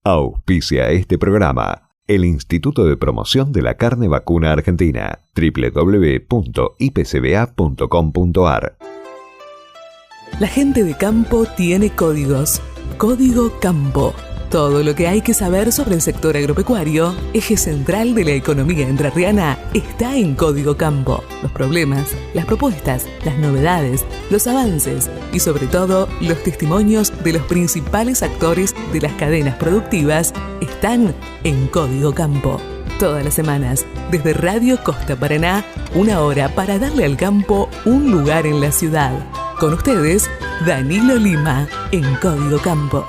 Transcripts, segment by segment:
Auspicia este programa el Instituto de Promoción de la Carne Vacuna Argentina, www.ipcba.com.ar. La gente de campo tiene códigos. Código Campo. Todo lo que hay que saber sobre el sector agropecuario, eje central de la economía entrerriana, está en Código Campo. Los problemas, las propuestas, las novedades, los avances y sobre todo los testimonios de los principales actores de las cadenas productivas están en Código Campo. Todas las semanas, desde Radio Costa Paraná, 1 hora para darle al campo un lugar en la ciudad. Con ustedes, Danilo Lima, en Código Campo.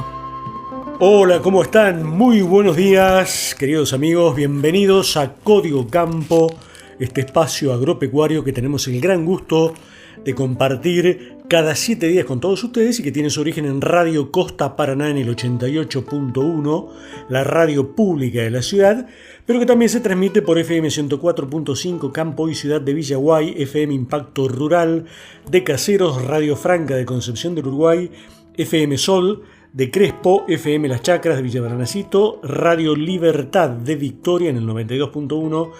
Hola, ¿cómo están? Muy buenos días, queridos amigos. Bienvenidos a Código Campo, este espacio agropecuario que tenemos el gran gusto de compartir cada 7 días con todos ustedes y que tiene su origen en Radio Costa Paraná en el 88.1, la radio pública de la ciudad, pero que también se transmite por FM 104.5 Campo y Ciudad de Villaguay, FM Impacto Rural de Caseros, Radio Franca de Concepción del Uruguay, FM Sol de Crespo, FM Las Chacras de Villa Baranacito, Radio Libertad de Victoria en el 92.1,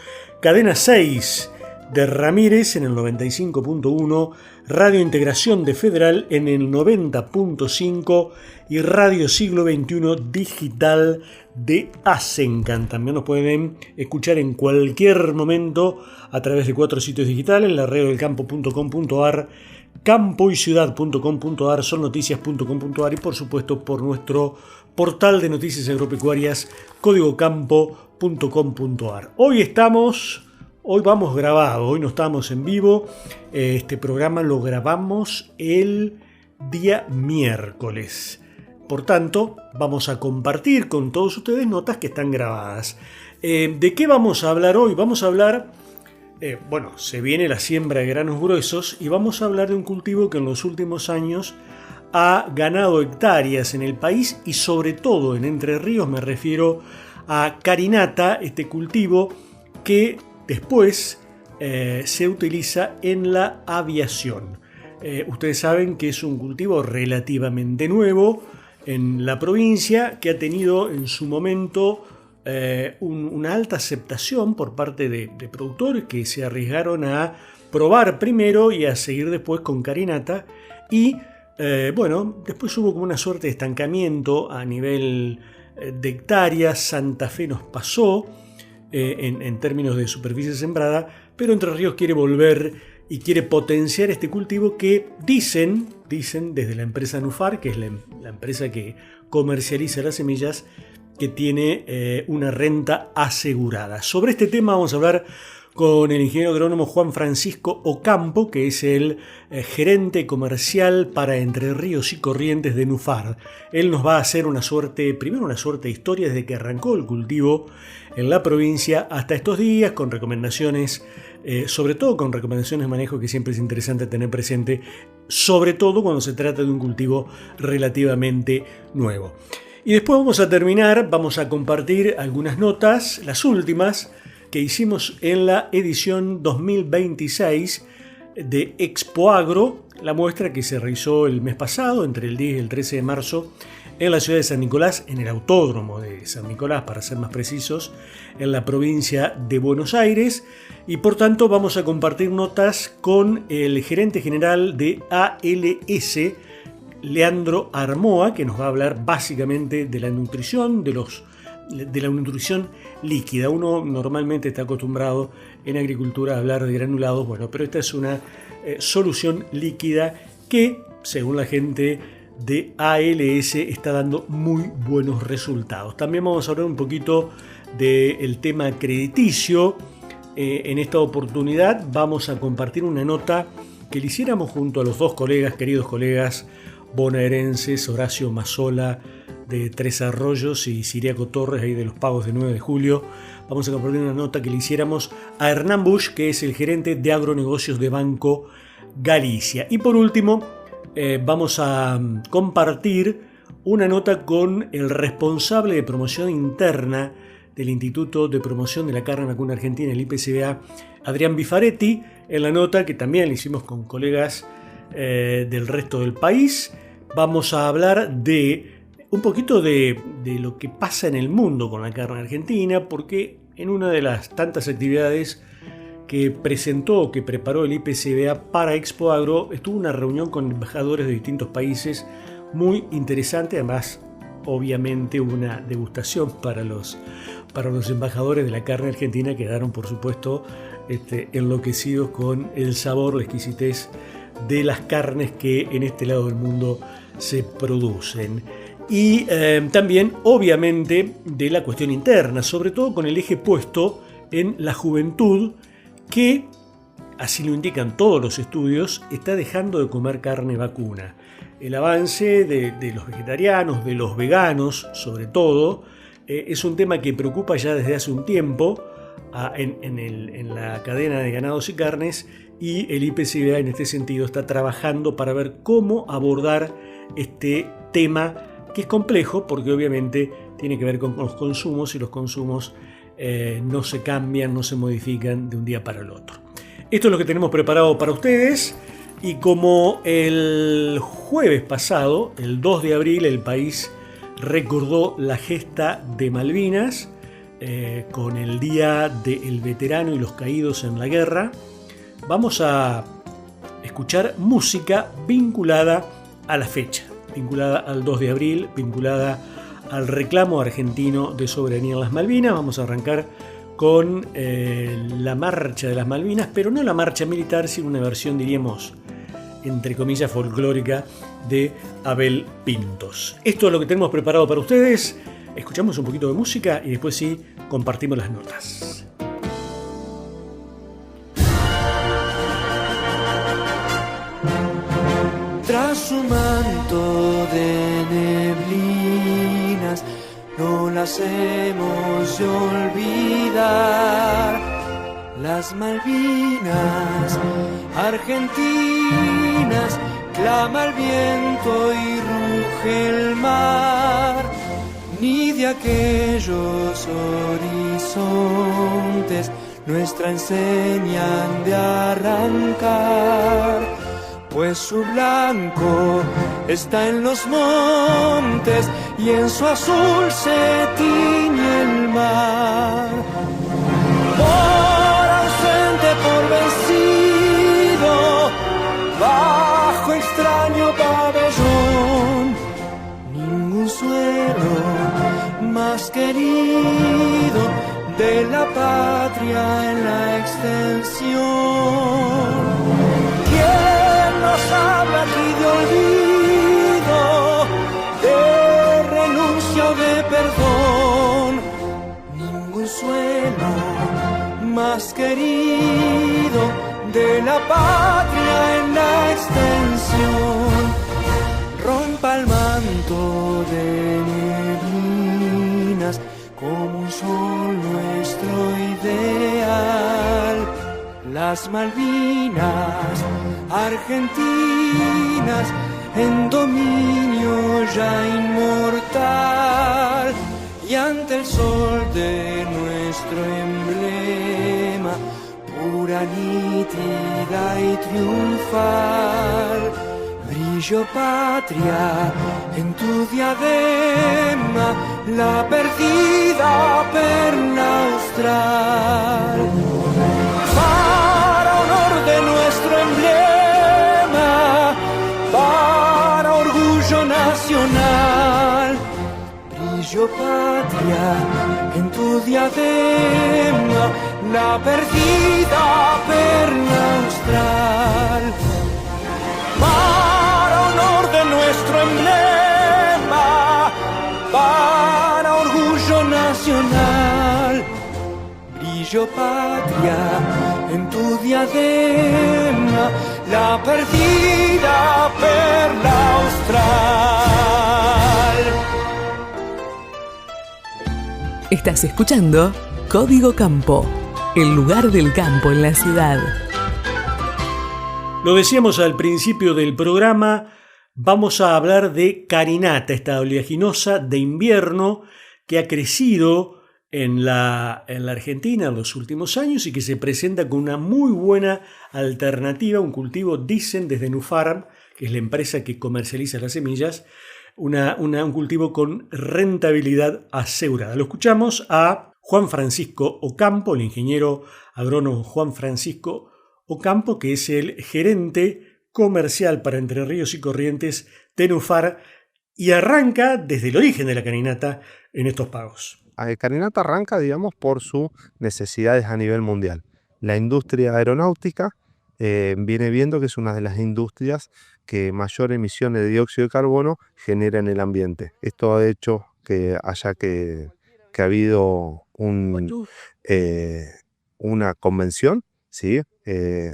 Cadena 6 de Ramírez en el 95.1, Radio Integración de Federal en el 90.5 y Radio Siglo XXI Digital de Asencan. También nos pueden escuchar en cualquier momento a través de 4 sitios digitales, la radiodelcampo.com.ar, campoyciudad.com.ar, solnoticias.com.ar y por supuesto por nuestro portal de noticias agropecuarias códigocampo.com.ar. Hoy vamos grabado, hoy no estamos en vivo. Este programa lo grabamos el día miércoles. Por tanto, vamos a compartir con todos ustedes notas que están grabadas. ¿De qué vamos a hablar hoy? Vamos a hablar, se viene la siembra de granos gruesos y vamos a hablar de un cultivo que en los últimos años ha ganado hectáreas en el país y sobre todo en Entre Ríos. Me refiero a carinata, este cultivo que después se utiliza en la aviación. Ustedes saben que es un cultivo relativamente nuevo en la provincia, que ha tenido en su momento una alta aceptación por parte de productores que se arriesgaron a probar primero y a seguir después con carinata. Y después hubo como una suerte de estancamiento a nivel de hectáreas. Santa Fe nos pasó en términos de superficie sembrada, pero Entre Ríos quiere volver y quiere potenciar este cultivo que dicen desde la empresa Nufar, que es la empresa que comercializa las semillas, que tiene una renta asegurada. Sobre este tema vamos a hablar con el ingeniero agrónomo Juan Francisco Ocampo, que es el gerente comercial para Entre Ríos y Corrientes de Nufar. Él nos va a hacer una suerte de historia desde que arrancó el cultivo en la provincia hasta estos días, con recomendaciones, sobre todo con recomendaciones de manejo que siempre es interesante tener presente, sobre todo cuando se trata de un cultivo relativamente nuevo. Y después vamos a compartir algunas notas, las últimas, que hicimos en la edición 2026 de Expo Agro, la muestra que se realizó el mes pasado, entre el 10 y el 13 de marzo, en la ciudad de San Nicolás, en el Autódromo de San Nicolás, para ser más precisos, en la provincia de Buenos Aires. Y por tanto vamos a compartir notas con el gerente general de ALS, Leandro Armoa, que nos va a hablar básicamente de la nutrición, de la nutrición líquida. Uno normalmente está acostumbrado en agricultura a hablar de granulados, pero esta es una solución líquida que, según la gente de ALS, está dando muy buenos resultados. También vamos a hablar un poquito del tema crediticio. En esta oportunidad vamos a compartir una nota que le hiciéramos junto a los dos queridos colegas bonaerenses, Horacio Mazzola de Tres Arroyos y Siriaco Torres, ahí de los pagos de 9 de julio. Vamos a compartir una nota que le hiciéramos a Hernán Busch, que es el gerente de agronegocios de Banco Galicia. Y por último, vamos a compartir una nota con el responsable de promoción interna del Instituto de Promoción de la Carne Vacuna Argentina, el IPCBA, Adrián Bifaretti, en la nota que también le hicimos con colegas del resto del país. Vamos a hablar de un poquito de lo que pasa en el mundo con la carne argentina, porque en una de las tantas actividades que presentó, que preparó el IPCBA para Expo Agro, estuvo una reunión con embajadores de distintos países muy interesante. Además, obviamente, una degustación para los embajadores de la carne argentina, quedaron, por supuesto, enloquecidos con el sabor, la exquisitez de las carnes que en este lado del mundo se producen. Y también, obviamente, de la cuestión interna, sobre todo con el eje puesto en la juventud, que, así lo indican todos los estudios, está dejando de comer carne vacuna. El avance de los vegetarianos, de los veganos, sobre todo, es un tema que preocupa ya desde hace un tiempo en la cadena de ganados y carnes, y el IPCBA en este sentido está trabajando para ver cómo abordar este tema, que es complejo porque obviamente tiene que ver con los consumos, y los consumos no se cambian, no se modifican de un día para el otro. Esto es lo que tenemos preparado para ustedes, y como el jueves pasado, el 2 de abril, el país recordó la gesta de Malvinas con el Día del Veterano y los Caídos en la Guerra, vamos a escuchar música vinculada a la fecha, vinculada al 2 de abril, vinculada al reclamo argentino de soberanía en las Malvinas. Vamos a arrancar con la marcha de las Malvinas, pero no la marcha militar, sino una versión, diríamos, entre comillas, folclórica de Abel Pintos. Esto es lo que tenemos preparado para ustedes. Escuchamos un poquito de música y después sí compartimos las notas. Tras su manto de neblinas, no las hemos de olvidar. Las Malvinas argentinas, clama el viento y ruge el mar. Ni de aquellos horizontes nuestra enseñan de arrancar, pues su blanco está en los montes y en su azul se tiñe el mar. Por ausente, por vencido, bajo extraño pabellón, ningún suelo más querido de la patria en la extensión. Nos habla aquí de olvido, de renuncia o de perdón. Ningún suelo más querido de la patria en la extensión. Rompa el manto de neblinas como un sol nuestro ideal. Las Malvinas argentinas en dominio ya inmortal, y ante el sol de nuestro emblema, pura, nítida y triunfal. Brillo patria en tu diadema, la perdida perla austral. Para honor de nuestro emblema, para orgullo nacional. Brillo patria en tu diadema, la perdida perla austral. Para honor de nuestro emblema, para orgullo nacional. Brillo patria en tu diadema, la perdida perla austral. Estás escuchando Código Campo, el lugar del campo en la ciudad. Lo decíamos al principio del programa, vamos a hablar de carinata, esta oleaginosa de invierno que ha crecido en la Argentina en los últimos años y que se presenta con una muy buena alternativa, un cultivo, dicen desde Nufarm, que es la empresa que comercializa las semillas, un cultivo con rentabilidad asegurada. Lo escuchamos a Juan Francisco Ocampo, el ingeniero agrónomo Juan Francisco Ocampo, que es el gerente comercial para Entre Ríos y Corrientes de Nufar, y arranca desde el origen de la carinata en estos pagos. Carinata arranca, digamos, por sus necesidades a nivel mundial. La industria aeronáutica viene viendo que es una de las industrias que mayor emisiones de dióxido de carbono genera en el ambiente. Esto ha hecho que haya que ha habido una convención, ¿sí?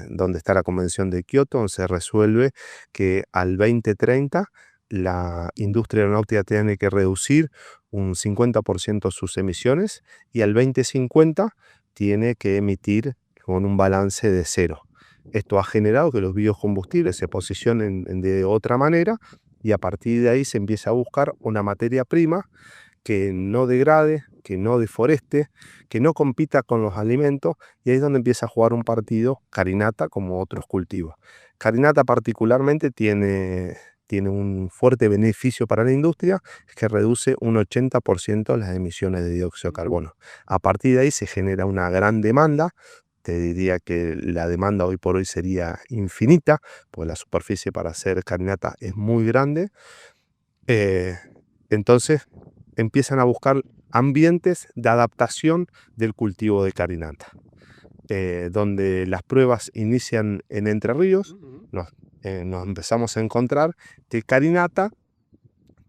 Donde está la convención de Kioto, donde se resuelve que al 2030 la industria aeronáutica tiene que reducir un 50% sus emisiones y al 2050 tiene que emitir con un balance de cero. Esto ha generado que los biocombustibles se posicionen de otra manera y a partir de ahí se empieza a buscar una materia prima que no degrade, que no deforeste, que no compita con los alimentos, y ahí es donde empieza a jugar un partido carinata como otros cultivos. Carinata particularmente tiene un fuerte beneficio para la industria, es que reduce un 80% las emisiones de dióxido de carbono. A partir de ahí se genera una gran demanda. Te diría que la demanda hoy por hoy sería infinita, pues la superficie para hacer carinata es muy grande. Entonces empiezan a buscar ambientes de adaptación del cultivo de carinata, donde las pruebas inician en Entre Ríos. Nos empezamos a encontrar que carinata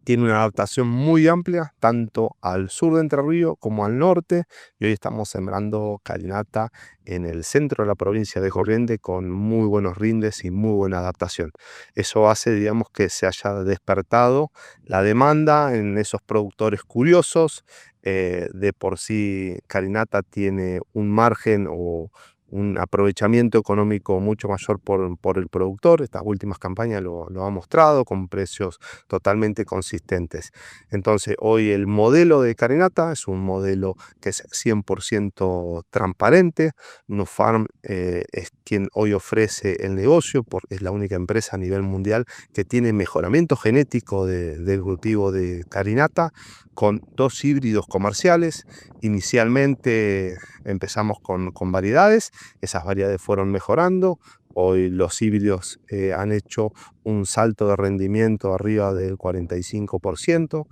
tiene una adaptación muy amplia, tanto al sur de Entre Ríos como al norte, y hoy estamos sembrando carinata en el centro de la provincia de Corrientes con muy buenos rindes y muy buena adaptación. Eso hace, digamos, que se haya despertado la demanda en esos productores curiosos. De por sí, carinata tiene un margen o un aprovechamiento económico mucho mayor por el productor. Estas últimas campañas lo ha mostrado con precios totalmente consistentes. Entonces hoy el modelo de carinata es un modelo que es 100% transparente. Nufarm es quien hoy ofrece el negocio, porque es la única empresa a nivel mundial que tiene mejoramiento genético del cultivo de carinata con 2 híbridos comerciales. Inicialmente empezamos con variedades, esas variedades fueron mejorando. Hoy los híbridos han hecho un salto de rendimiento arriba del 45%.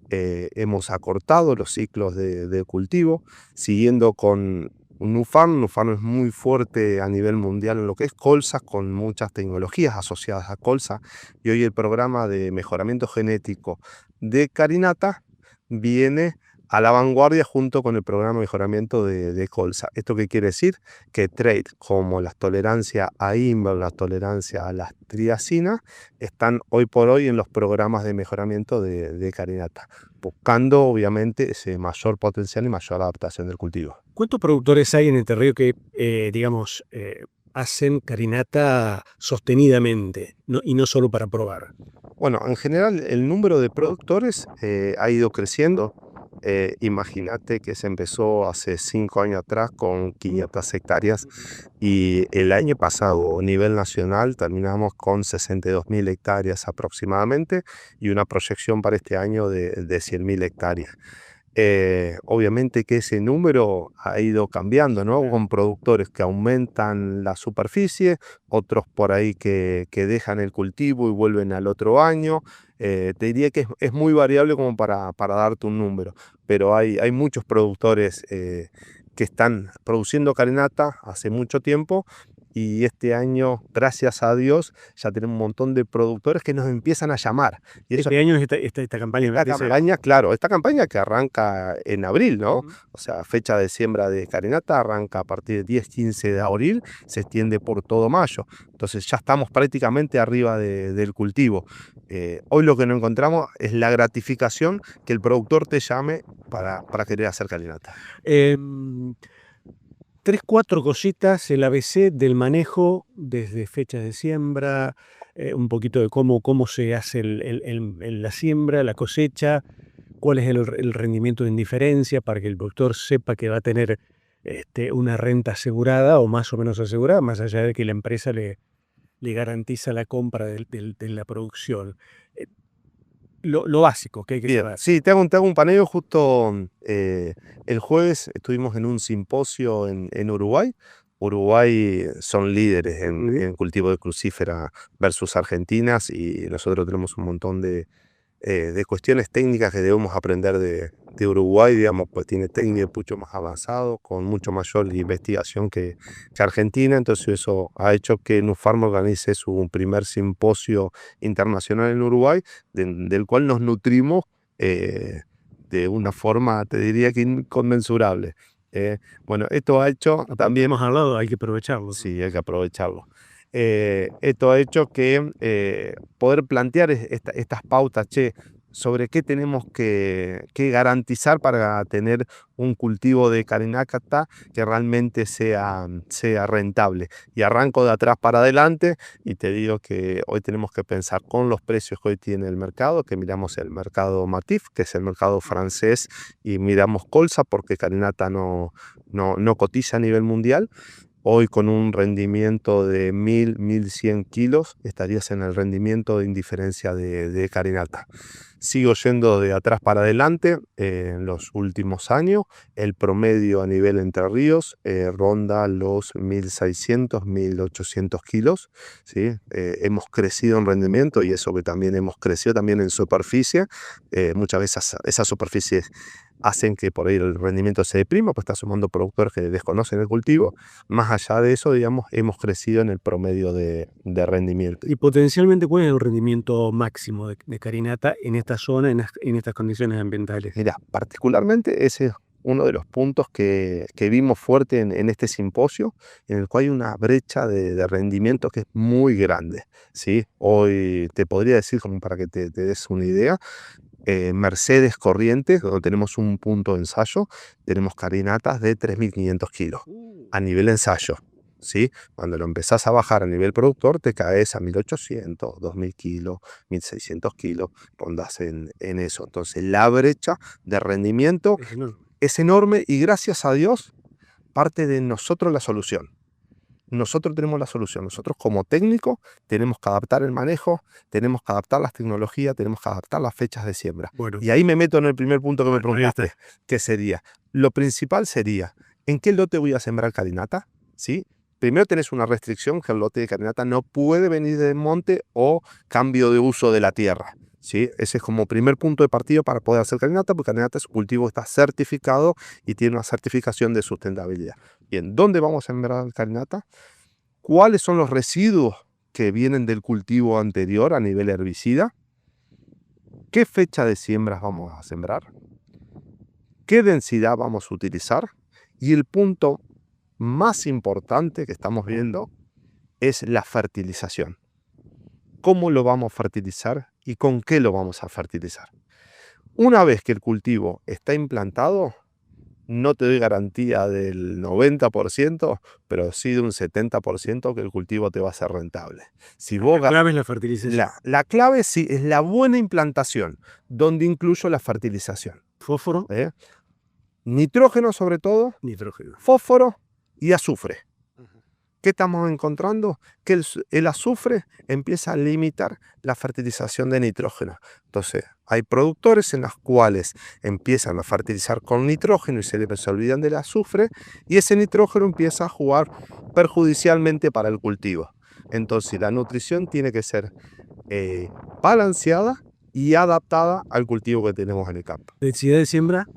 Hemos acortado los ciclos de cultivo, siguiendo con Nufarm. Nufarm es muy fuerte a nivel mundial en lo que es colza, con muchas tecnologías asociadas a colza. Y hoy el programa de mejoramiento genético de carinata viene a la vanguardia junto con el programa de mejoramiento de colza. ¿Esto qué quiere decir? Que traits como la tolerancia a INVER, la tolerancia a la triacina, están hoy por hoy en los programas de mejoramiento de carinata, buscando obviamente ese mayor potencial y mayor adaptación del cultivo. ¿Cuántos productores hay en Entre Ríos que, hacen carinata sostenidamente y no solo para probar? Bueno, en general el número de productores ha ido creciendo. Imagínate que se empezó hace 5 años atrás con 500 hectáreas y el año pasado a nivel nacional terminamos con 62.000 hectáreas aproximadamente y una proyección para este año de 100.000 hectáreas. Obviamente que ese número ha ido cambiando, ¿no? Con productores que aumentan la superficie, otros por ahí que dejan el cultivo y vuelven al otro año. Te diría que es muy variable como para darte un número, pero hay muchos productores que están produciendo carinata hace mucho tiempo. Y este año, gracias a Dios, ya tenemos un montón de productores que nos empiezan a llamar. Y eso, este año es esta campaña. Esta campaña que arranca en abril, ¿no? O sea, fecha de siembra de carinata arranca a partir del 10-15 de abril, se extiende por todo mayo. Entonces ya estamos prácticamente arriba del cultivo. Hoy lo que nos encontramos es la gratificación que el productor te llame para querer hacer carinata. 3-4 cositas, el ABC del manejo desde fechas de siembra, un poquito de cómo se hace la siembra, la cosecha, cuál es el rendimiento de indiferencia para que el productor sepa que va a tener una renta asegurada o más o menos asegurada, más allá de que la empresa le garantiza la compra de la producción. lo básico que hay que Bien, saber. sí, te hago un paneo justo. El jueves estuvimos en un simposio en Uruguay. Uruguay son líderes en cultivo de crucífera versus Argentinas, y nosotros tenemos un montón de cuestiones técnicas que debemos aprender de Uruguay, digamos, pues tiene técnicas mucho más avanzado, con mucho mayor investigación que Argentina. Entonces eso ha hecho que Nufarm organice su primer simposio internacional en Uruguay, del cual nos nutrimos de una forma, te diría que inconmensurable. Bueno, esto ha hecho también... Hemos hablado, hay que aprovecharlo. Sí, hay que aprovecharlo. Esto ha hecho que poder plantear estas pautas, sobre qué tenemos que garantizar para tener un cultivo de carinacata que realmente sea rentable. Y arranco de atrás para adelante y te digo que hoy tenemos que pensar con los precios que hoy tiene el mercado, que miramos el mercado Matif, que es el mercado francés, y miramos colza porque carinata no cotiza a nivel mundial. Hoy con un rendimiento de 1.100 kilos estarías en el rendimiento de indiferencia de carinata. Sigo yendo de atrás para adelante. En los últimos años el promedio a nivel Entre Ríos ronda los 1.600, 1.800 kilos. ¿Sí? Hemos crecido en rendimiento, y eso que también hemos crecido también en superficie. Muchas veces esas superficies hacen que por ahí el rendimiento se deprima, pues está sumando productores que desconocen el cultivo. Más allá de eso, digamos, hemos crecido en el promedio de rendimiento. Y potencialmente, ¿cuál es el rendimiento máximo de carinata en esta zona, en estas condiciones ambientales? Mira, particularmente ese es uno de los puntos que vimos fuerte en este simposio, en el cual hay una brecha de rendimiento que es muy grande, ¿sí? Hoy te podría decir, como para que te des una idea, Mercedes Corrientes, donde tenemos un punto de ensayo, tenemos carinatas de 3.500 kilos a nivel ensayo. ¿Sí? Cuando lo empezás a bajar a nivel productor, te caes a 1.800, 2.000 kilos, 1.600 kilos, rondas en eso. Entonces la brecha de rendimiento es enorme, y gracias a Dios parte de nosotros la solución. Nosotros tenemos la solución. Nosotros como técnicos tenemos que adaptar el manejo, tenemos que adaptar las tecnologías, tenemos que adaptar las fechas de siembra. Bueno. Y ahí me meto en el primer punto que me preguntaste, que sería, lo principal sería, ¿en qué lote voy a sembrar carinata? ¿Sí? Primero tenés una restricción, que el lote de carinata no puede venir del monte o cambio de uso de la tierra. ¿Sí? Ese es como primer punto de partida para poder hacer carinata, porque carinata es un cultivo que está certificado y tiene una certificación de sustentabilidad. Bien, ¿dónde vamos a sembrar carinata? ¿Cuáles son los residuos que vienen del cultivo anterior a nivel herbicida? ¿Qué fecha de siembras vamos a sembrar? ¿Qué densidad vamos a utilizar? Y el punto más importante que estamos viendo es la fertilización. ¿Cómo lo vamos a fertilizar y con qué lo vamos a fertilizar? Una vez que el cultivo está implantado, no te doy garantía del 90%, pero sí de un 70% que el cultivo te va a ser rentable. La clave es la fertilización. La clave sí es la buena implantación, donde incluyo la fertilización. Fósforo. Nitrógeno sobre todo. Nitrógeno. Fósforo y azufre. ¿Qué estamos encontrando? Que el azufre empieza a limitar la fertilización de nitrógeno. Entonces, hay productores en los cuales empiezan a fertilizar con nitrógeno y se olvidan del azufre, y ese nitrógeno empieza a jugar perjudicialmente para el cultivo. Entonces, la nutrición tiene que ser balanceada y adaptada al cultivo que tenemos en el campo. ¿Densidad de siembra?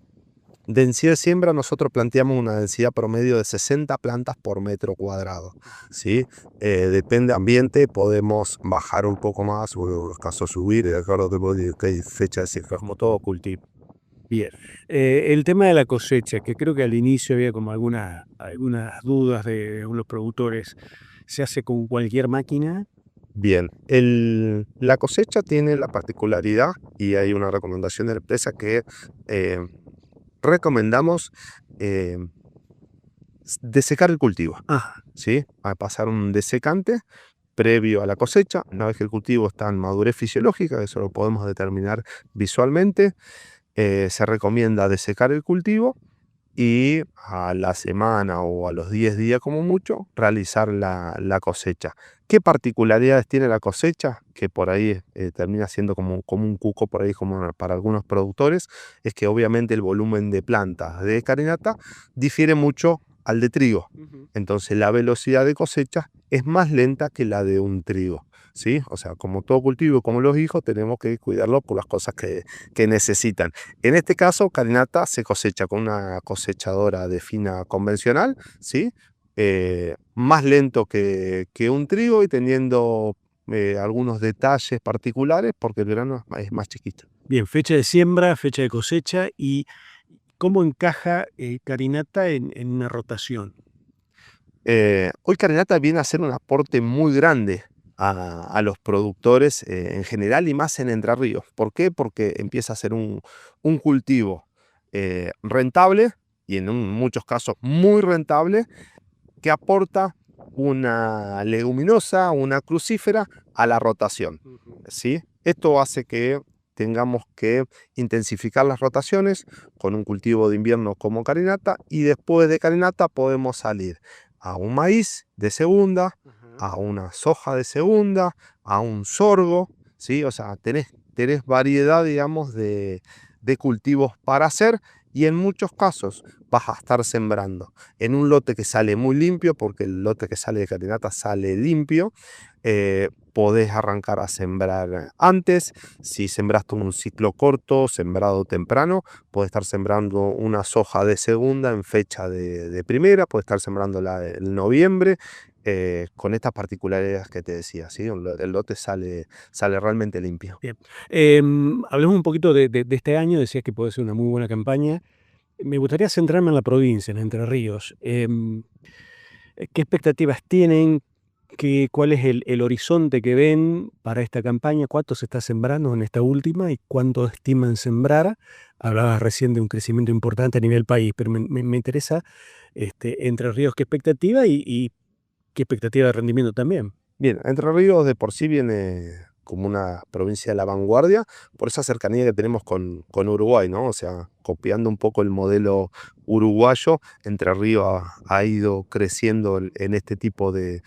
Densidad de siembra, nosotros planteamos una densidad promedio de 60 plantas por metro cuadrado. ¿Sí? Depende del ambiente, podemos bajar un poco más, o en los casos subir, de acuerdo a qué fecha de siembra, como todo cultivo. Bien. El tema de la cosecha, que creo que al inicio había como algunas dudas de algunos productores, ¿se hace con cualquier máquina? Bien, la cosecha tiene la particularidad, y hay una recomendación de la empresa que recomendamos desecar el cultivo. ¿Sí? A pasar un desecante previo a la cosecha. Una vez que el cultivo está en madurez fisiológica, eso lo podemos determinar visualmente, se recomienda desecar el cultivo y a la semana o a los 10 días como mucho realizar la cosecha. ¿Qué particularidades tiene la cosecha? Que por ahí termina siendo como un cuco por ahí como para algunos productores, es que obviamente el volumen de plantas de carinata difiere mucho al de trigo. Entonces la velocidad de cosecha es más lenta que la de un trigo, ¿sí? O sea, como todo cultivo, como los hijos, tenemos que cuidarlo por las cosas que necesitan. En este caso, carinata se cosecha con una cosechadora de fina convencional, ¿sí? Más lento que un trigo y teniendo algunos detalles particulares porque el grano es más chiquito. Bien, fecha de siembra, fecha de cosecha y ¿cómo encaja carinata en una rotación? Hoy carinata viene a ser un aporte muy grande a los productores en general y más en Entre Ríos. ¿Por qué? Porque empieza a ser un cultivo rentable y en muchos casos muy rentable, que aporta una leguminosa, una crucífera a la rotación, ¿sí? Esto hace que tengamos que intensificar las rotaciones con un cultivo de invierno como carinata, y después de carinata podemos salir a un maíz de segunda, a una soja de segunda, a un sorgo, ¿sí? O sea, tenés variedad, digamos, de cultivos para hacer, y en muchos casos vas a estar sembrando en un lote que sale muy limpio, porque el lote que sale de carinata sale limpio. Podés arrancar a sembrar antes. Si sembraste un ciclo corto, sembrado temprano, podés estar sembrando una soja de segunda en fecha de primera, podés estar sembrándola en noviembre, con estas particularidades que te decía, ¿sí? El lote sale realmente limpio. Bien. Hablemos un poquito de este año, decías que puede ser una muy buena campaña. Me gustaría centrarme en la provincia, en Entre Ríos. ¿Qué expectativas tienen? ¿Cuál es el horizonte que ven para esta campaña? ¿Cuánto se está sembrando en esta última y cuánto estiman sembrar? Hablabas recién de un crecimiento importante a nivel país, pero me interesa Entre Ríos, ¿qué expectativa y qué expectativa de rendimiento también? Bien, Entre Ríos de por sí viene como una provincia de la vanguardia por esa cercanía que tenemos con Uruguay, ¿no? O sea, copiando un poco el modelo uruguayo, Entre Ríos ha ido creciendo en este tipo de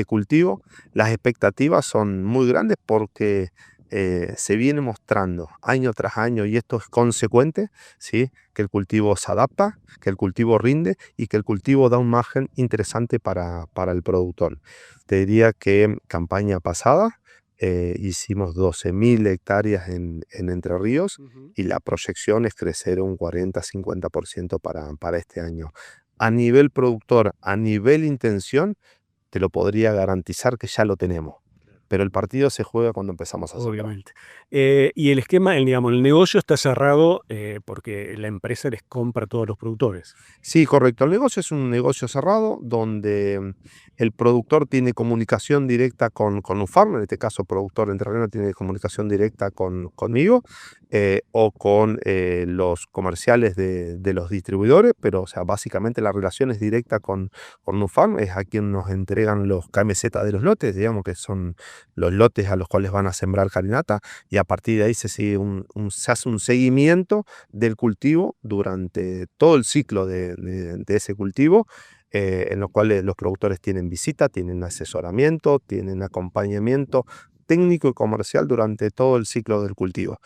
cultivo. Las expectativas son muy grandes porque se viene mostrando año tras año, y esto es consecuente, ¿sí? Que el cultivo se adapta, que el cultivo rinde y que el cultivo da un margen interesante para el productor. Te diría que campaña pasada hicimos 12.000 hectáreas en Entre Ríos, y la proyección es crecer un 40-50% para este año. A nivel productor, a nivel intención, te lo podría garantizar que ya lo tenemos. Pero el partido se juega cuando empezamos a hacerlo. Obviamente. Y el esquema, el negocio está cerrado porque la empresa les compra a todos los productores. Sí, correcto. El negocio es un negocio cerrado donde el productor tiene comunicación directa con UFARM, en este caso el productor entrerriano tiene comunicación directa conmigo o con los comerciales de los distribuidores, pero o sea, básicamente la relación es directa con UFARM, es a quien nos entregan los KMZ de los lotes, digamos que son los lotes a los cuales van a sembrar carinata, y a partir de ahí se hace un seguimiento del cultivo durante todo el ciclo de ese cultivo, en lo cual los productores tienen visita, tienen asesoramiento, tienen acompañamiento técnico y comercial durante todo el ciclo del cultivo.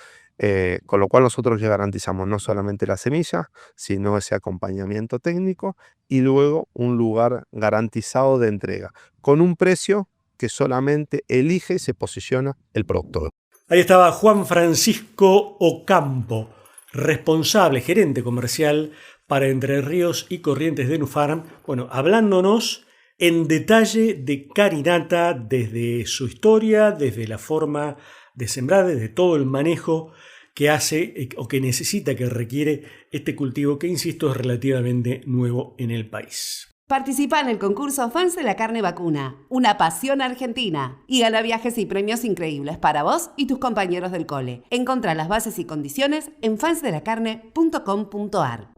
Con lo cual nosotros ya garantizamos no solamente la semilla, sino ese acompañamiento técnico y luego un lugar garantizado de entrega, con un precio que solamente elige y se posiciona el productor. Ahí estaba Juan Francisco Ocampo, responsable, gerente comercial para Entre Ríos y Corrientes de Nufarm, bueno, hablándonos en detalle de carinata, desde su historia, desde la forma de sembrar, desde todo el manejo que hace o que necesita, que requiere este cultivo que, insisto, es relativamente nuevo en el país. Participa en el concurso Fans de la Carne Vacuna, una pasión argentina, y gana viajes y premios increíbles para vos y tus compañeros del cole. Encontrá las bases y condiciones en fansdelacarne.com.ar.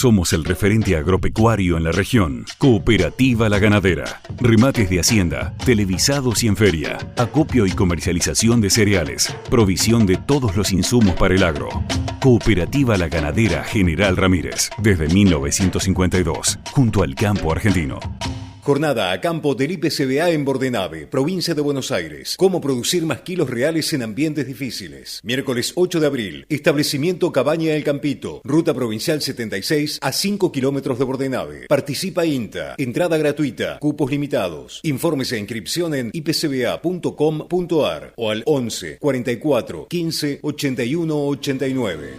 Somos el referente agropecuario en la región. Cooperativa La Ganadera. Remates de hacienda, televisados y en feria. Acopio y comercialización de cereales. Provisión de todos los insumos para el agro. Cooperativa La Ganadera General Ramírez. Desde 1952. Junto al campo argentino. Jornada a campo del IPCBA en Bordenave, provincia de Buenos Aires. Cómo producir más kilos reales en ambientes difíciles. Miércoles 8 de abril. Establecimiento Cabaña El Campito. Ruta provincial 76 a 5 kilómetros de Bordenave. Participa INTA. Entrada gratuita. Cupos limitados. Informes e inscripción en ipcba.com.ar o al 11 44 15 81 89.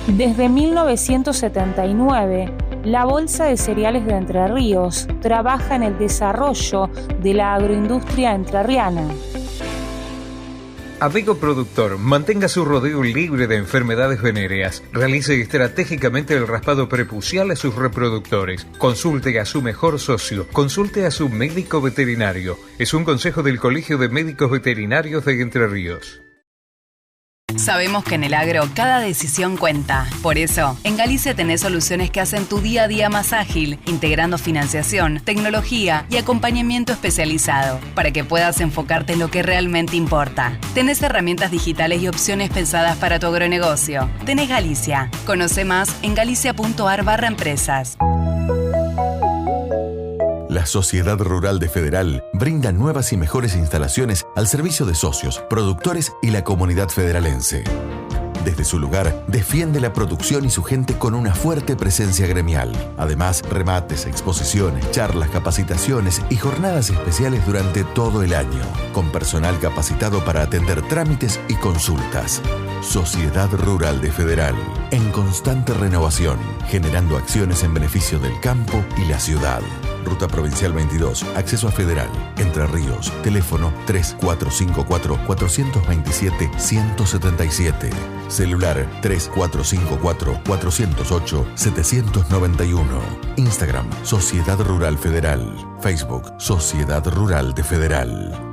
Desde 1979, la Bolsa de Cereales de Entre Ríos trabaja en el desarrollo de la agroindustria entrerriana. Amigo productor, mantenga su rodeo libre de enfermedades venéreas. Realice estratégicamente el raspado prepucial a sus reproductores. Consulte a su mejor socio. Consulte a su médico veterinario. Es un consejo del Colegio de Médicos Veterinarios de Entre Ríos. Sabemos que en el agro cada decisión cuenta. Por eso, en Galicia tenés soluciones que hacen tu día a día más ágil, integrando financiación, tecnología y acompañamiento especializado, para que puedas enfocarte en lo que realmente importa. Tenés herramientas digitales y opciones pensadas para tu agronegocio. Tenés Galicia. Conoce más en galicia.ar/empresas. La Sociedad Rural de Federal brinda nuevas y mejores instalaciones al servicio de socios, productores y la comunidad federalense. Desde su lugar, defiende la producción y su gente con una fuerte presencia gremial. Además, remates, exposiciones, charlas, capacitaciones y jornadas especiales durante todo el año, con personal capacitado para atender trámites y consultas. Sociedad Rural de Federal, en constante renovación, generando acciones en beneficio del campo y la ciudad. Ruta Provincial 22, acceso a Federal, Entre Ríos, teléfono 3454-427-177, celular 3454-408-791, Instagram, Sociedad Rural Federal, Facebook, Sociedad Rural de Federal.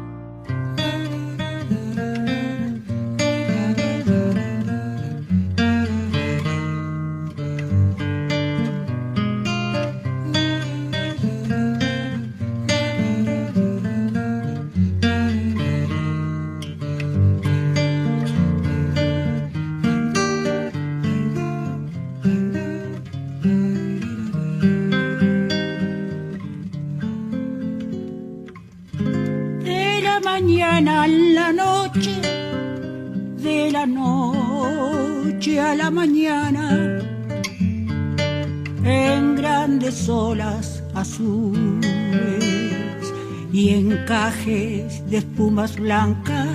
De espumas blancas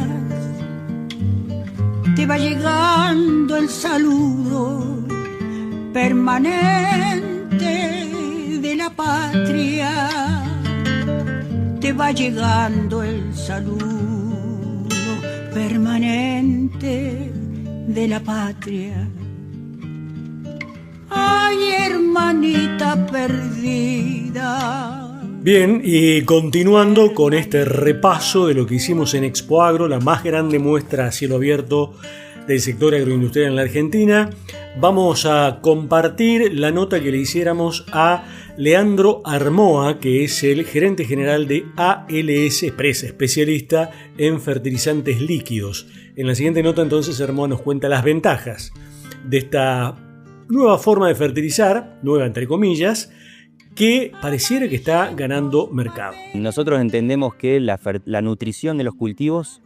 te va llegando el saludo permanente de la patria, te va llegando el saludo permanente de la patria. Ay, hermanita perdida. Bien, y continuando con este repaso de lo que hicimos en Expo Agro, la más grande muestra a cielo abierto del sector agroindustrial en la Argentina, vamos a compartir la nota que le hiciéramos a Leandro Armoa, que es el gerente general de ALS Express, especialista en fertilizantes líquidos. En la siguiente nota entonces Armoa nos cuenta las ventajas de esta nueva forma de fertilizar, nueva entre comillas, que pareciera que está ganando mercado. Nosotros entendemos que la nutrición de los cultivos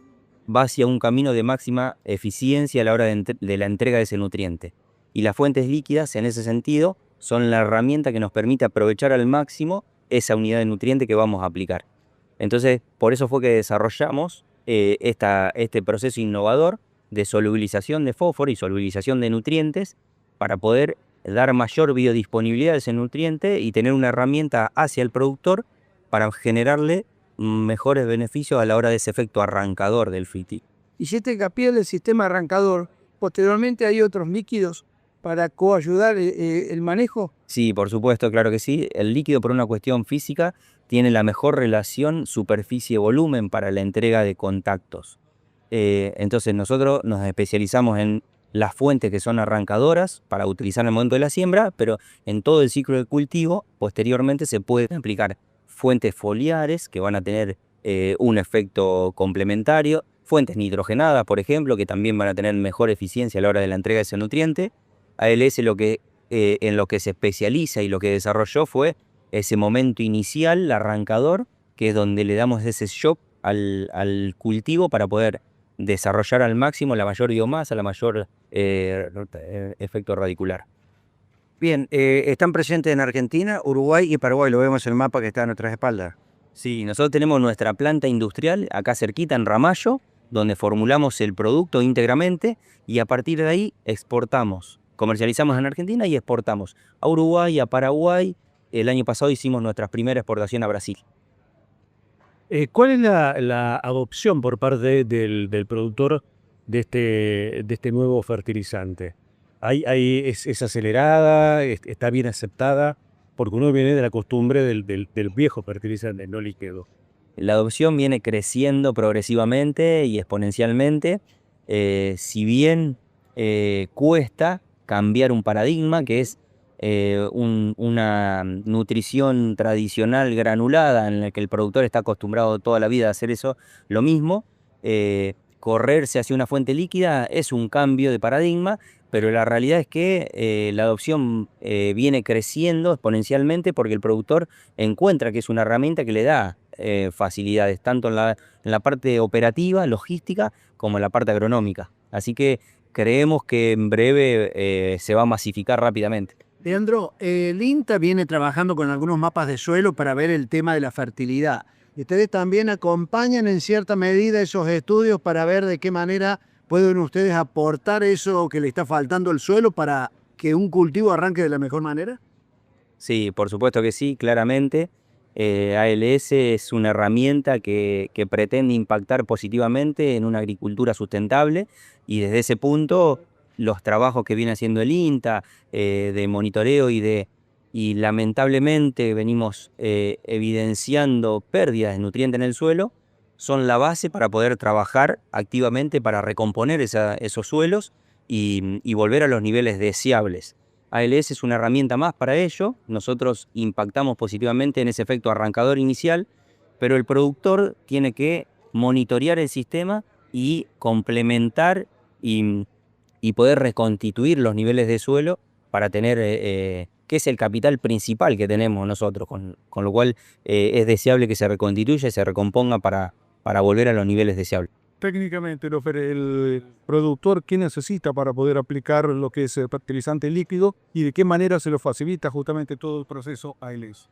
va hacia un camino de máxima eficiencia a la hora de la entrega de ese nutriente. Y las fuentes líquidas, en ese sentido, son la herramienta que nos permite aprovechar al máximo esa unidad de nutriente que vamos a aplicar. Entonces, por eso fue que desarrollamos este proceso innovador de solubilización de fósforo y solubilización de nutrientes para poder dar mayor biodisponibilidad de ese nutriente y tener una herramienta hacia el productor para generarle mejores beneficios a la hora de ese efecto arrancador del FITI. Hiciste hincapié del sistema arrancador. Posteriormente hay otros líquidos para coayudar el manejo. Sí, por supuesto, claro que sí. El líquido, por una cuestión física, tiene la mejor relación superficie-volumen para la entrega de contactos. Entonces nosotros nos especializamos en las fuentes que son arrancadoras para utilizar en el momento de la siembra, pero en todo el ciclo de cultivo, posteriormente se pueden aplicar fuentes foliares que van a tener un efecto complementario, fuentes nitrogenadas, por ejemplo, que también van a tener mejor eficiencia a la hora de la entrega de ese nutriente. ALS en lo que se especializa y lo que desarrolló fue ese momento inicial, el arrancador, que es donde le damos ese shock al cultivo para poder desarrollar al máximo la mayor biomasa, la mayor efecto radicular. Bien, están presentes en Argentina, Uruguay y Paraguay, lo vemos en el mapa que está a nuestras espaldas. Sí, nosotros tenemos nuestra planta industrial acá cerquita en Ramallo, donde formulamos el producto íntegramente y a partir de ahí exportamos. Comercializamos en Argentina y exportamos a Uruguay, a Paraguay. El año pasado hicimos nuestra primera exportación a Brasil. ¿Cuál es la adopción por parte del productor de este nuevo fertilizante? ¿Es acelerada? ¿Está bien aceptada? Porque uno viene de la costumbre del viejo fertilizante no líquido. La adopción viene creciendo progresivamente y exponencialmente. Si bien cuesta cambiar un paradigma que es una nutrición tradicional granulada en la que el productor está acostumbrado toda la vida a hacer eso, lo mismo, correrse hacia una fuente líquida es un cambio de paradigma, pero la realidad es que la adopción viene creciendo exponencialmente porque el productor encuentra que es una herramienta que le da facilidades, tanto en la parte operativa, logística, como en la parte agronómica. Así que creemos que en breve se va a masificar rápidamente. Leandro, el INTA viene trabajando con algunos mapas de suelo para ver el tema de la fertilidad. Y ustedes también acompañan en cierta medida esos estudios para ver de qué manera pueden ustedes aportar eso que le está faltando al suelo para que un cultivo arranque de la mejor manera. Sí, por supuesto que sí, claramente. ALS es una herramienta que pretende impactar positivamente en una agricultura sustentable y desde ese punto los trabajos que viene haciendo el INTA de monitoreo y lamentablemente venimos evidenciando pérdidas de nutrientes en el suelo, son la base para poder trabajar activamente para recomponer esos suelos y volver a los niveles deseables. ALS es una herramienta más para ello. Nosotros impactamos positivamente en ese efecto arrancador inicial, pero el productor tiene que monitorear el sistema y complementar y poder reconstituir los niveles de suelo para tener, que es el capital principal que tenemos nosotros, con lo cual es deseable que se reconstituya y se recomponga para volver a los niveles deseables. Técnicamente, el productor, ¿qué necesita para poder aplicar lo que es el fertilizante líquido y de qué manera se lo facilita justamente todo el proceso ALS?